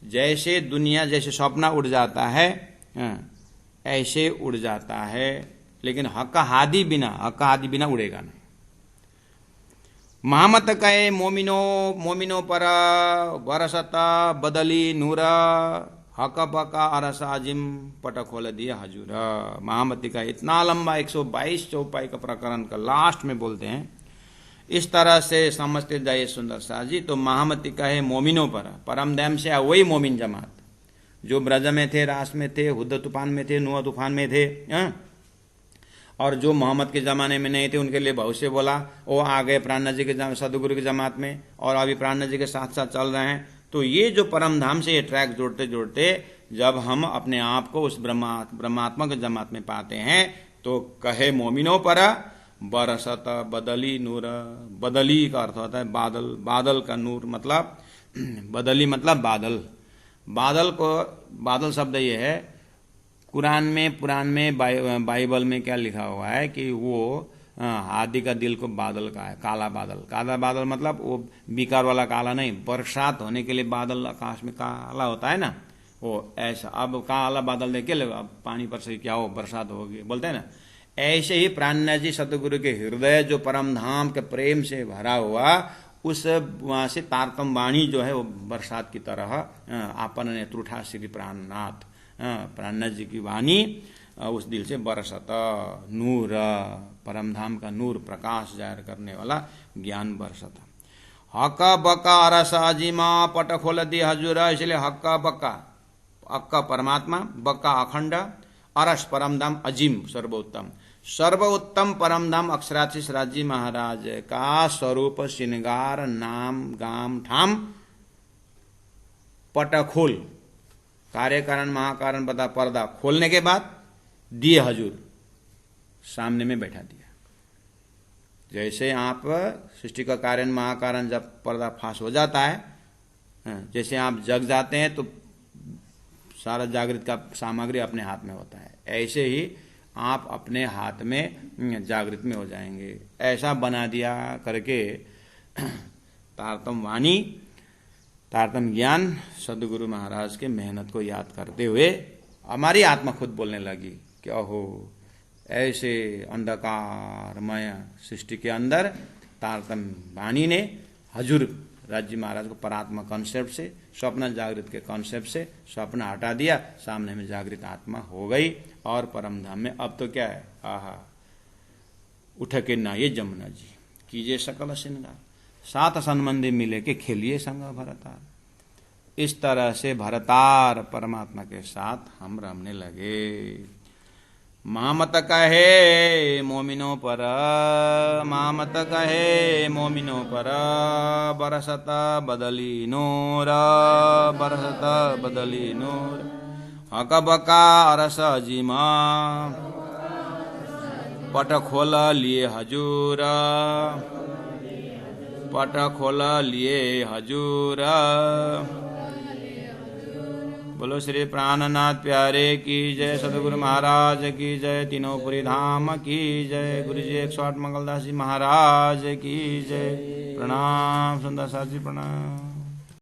जैसे दुनिया जैसे सपना उड़ जाता है ऐसे उड़ जाता है, लेकिन हक का हादी बिना उड़ेगा नहीं। मोहम्मद कहे मोमिनो पर बरसता बदली नूर, हक बका अरस आजिम पट खोल दिया हजूर। मोहम्मद का इतना लंबा 122 चौपाई का प्रकरण का लास्ट में बोलते हैं, इस तरह से समझते जाइए सुंदर शाह जी। तो महामती का है मोमिनों पर, परमदम से वही मोमिन जमात जो ब्रज में थे, रास में थे, हुद्द तूफान में थे, नुआ तूफान में थे, और जो मोहम्मद के ज़माने में नहीं थे उनके लिए भविष्य बोला, वो आ गए प्राणनाथ जी के सदगुरु की जमात में, और अभी प्राणनाथ जी के साथ साथ चल रहे हैं। तो ये जो परमधाम से ये ट्रैक जोड़ते जोड़ते जब हम अपने आप को उस ब्रह्मात्मक जमात में पाते हैं, तो कहे मोमिनों पर बरसत बदली नूर, बदली का अर्थ होता है बादल, बादल का नूर मतलब बदली मतलब बादल, बादल शब्द ये है कुरान में पुराण में बाइबल में क्या लिखा हुआ है कि वो हादी का दिल को बादल का है, काला बादल मतलब वो बिकार वाला काला नहीं, बरसात होने के लिए बादल आकाश में काला होता है ना, वो ऐसा। अब काला बादल देख के अब पानी पर से क्या हो, बरसात होगी बोलते हैं ना, ऐसे ही प्राणनाथ जी सतगुरु के हृदय जो परम धाम के प्रेम से भरा हुआ, उस वहां से तारतम वाणी जो है वो बरसात की तरह आपन ने त्रुठा श्री प्राणनाथ, प्राणनाथ जी की वाणी उस दिल से बरसत नूर, परमधाम का नूर प्रकाश जाहिर करने वाला ज्ञान बरसत। हक्का बक्का अरस अजीमा पट खोल दी हजूर, इसलिए हक्का बक्का, अक्का परमात्मा, बक्का अखंड, अरस परमधाम, अजीम सर्वोत्तम परमधाम अक्षराधीश राजी महाराज का स्वरूप श्रृंगार नाम गाम ठाम पटखोल, कार्य कारण महाकारण बता पर्दा खोलने के बाद दिए हजूर, सामने में बैठा दिया। जैसे आप सृष्टि का कारण महाकारण जब पर्दाफाश हो जाता है, जैसे आप जग जाते हैं तो सारा जागृत का सामग्री अपने हाथ में होता है, ऐसे ही आप अपने हाथ में जागृत में हो जाएंगे। ऐसा बना दिया करके तारतम वाणी, तारतम ज्ञान सदगुरु महाराज के मेहनत को याद करते हुए हमारी आत्मा खुद बोलने लगी कि ओहो, ऐसे अंधकारमय सृष्टि के अंदर तारतम वाणी ने हजूर राज्य महाराज को परात्मा कॉन्सेप्ट से, स्वप्न जागृत के कॉन्सेप्ट से स्वप्न हटा दिया, सामने में जागृत आत्मा हो गई और परम धाम में अब तो क्या है, आहा उठ के नहाइए जमुना जी, कीजिए सकल श्रृंगार, सात संबंधी मिले के खेलिए संग भरतार। इस तरह से भरतार परमात्मा के साथ हम रमने लगे। मामत कहे मोमिनो पर, मामत कहे मोमिनो पर, बरसत बदली नूर, बरसत बदली नूर, हक बका अरस जिमा, पट खोल लिए हजूर, पट खोल लिए हजूर। बोलो श्री प्राणनाथ प्यारे की जय, सदगुरु महाराज की जय, तीनों पुरी धाम की जय, गुरु जी 108 मंगलदास जी महाराज की जय। प्रणाम सुंदर साथ जी, प्रणाम।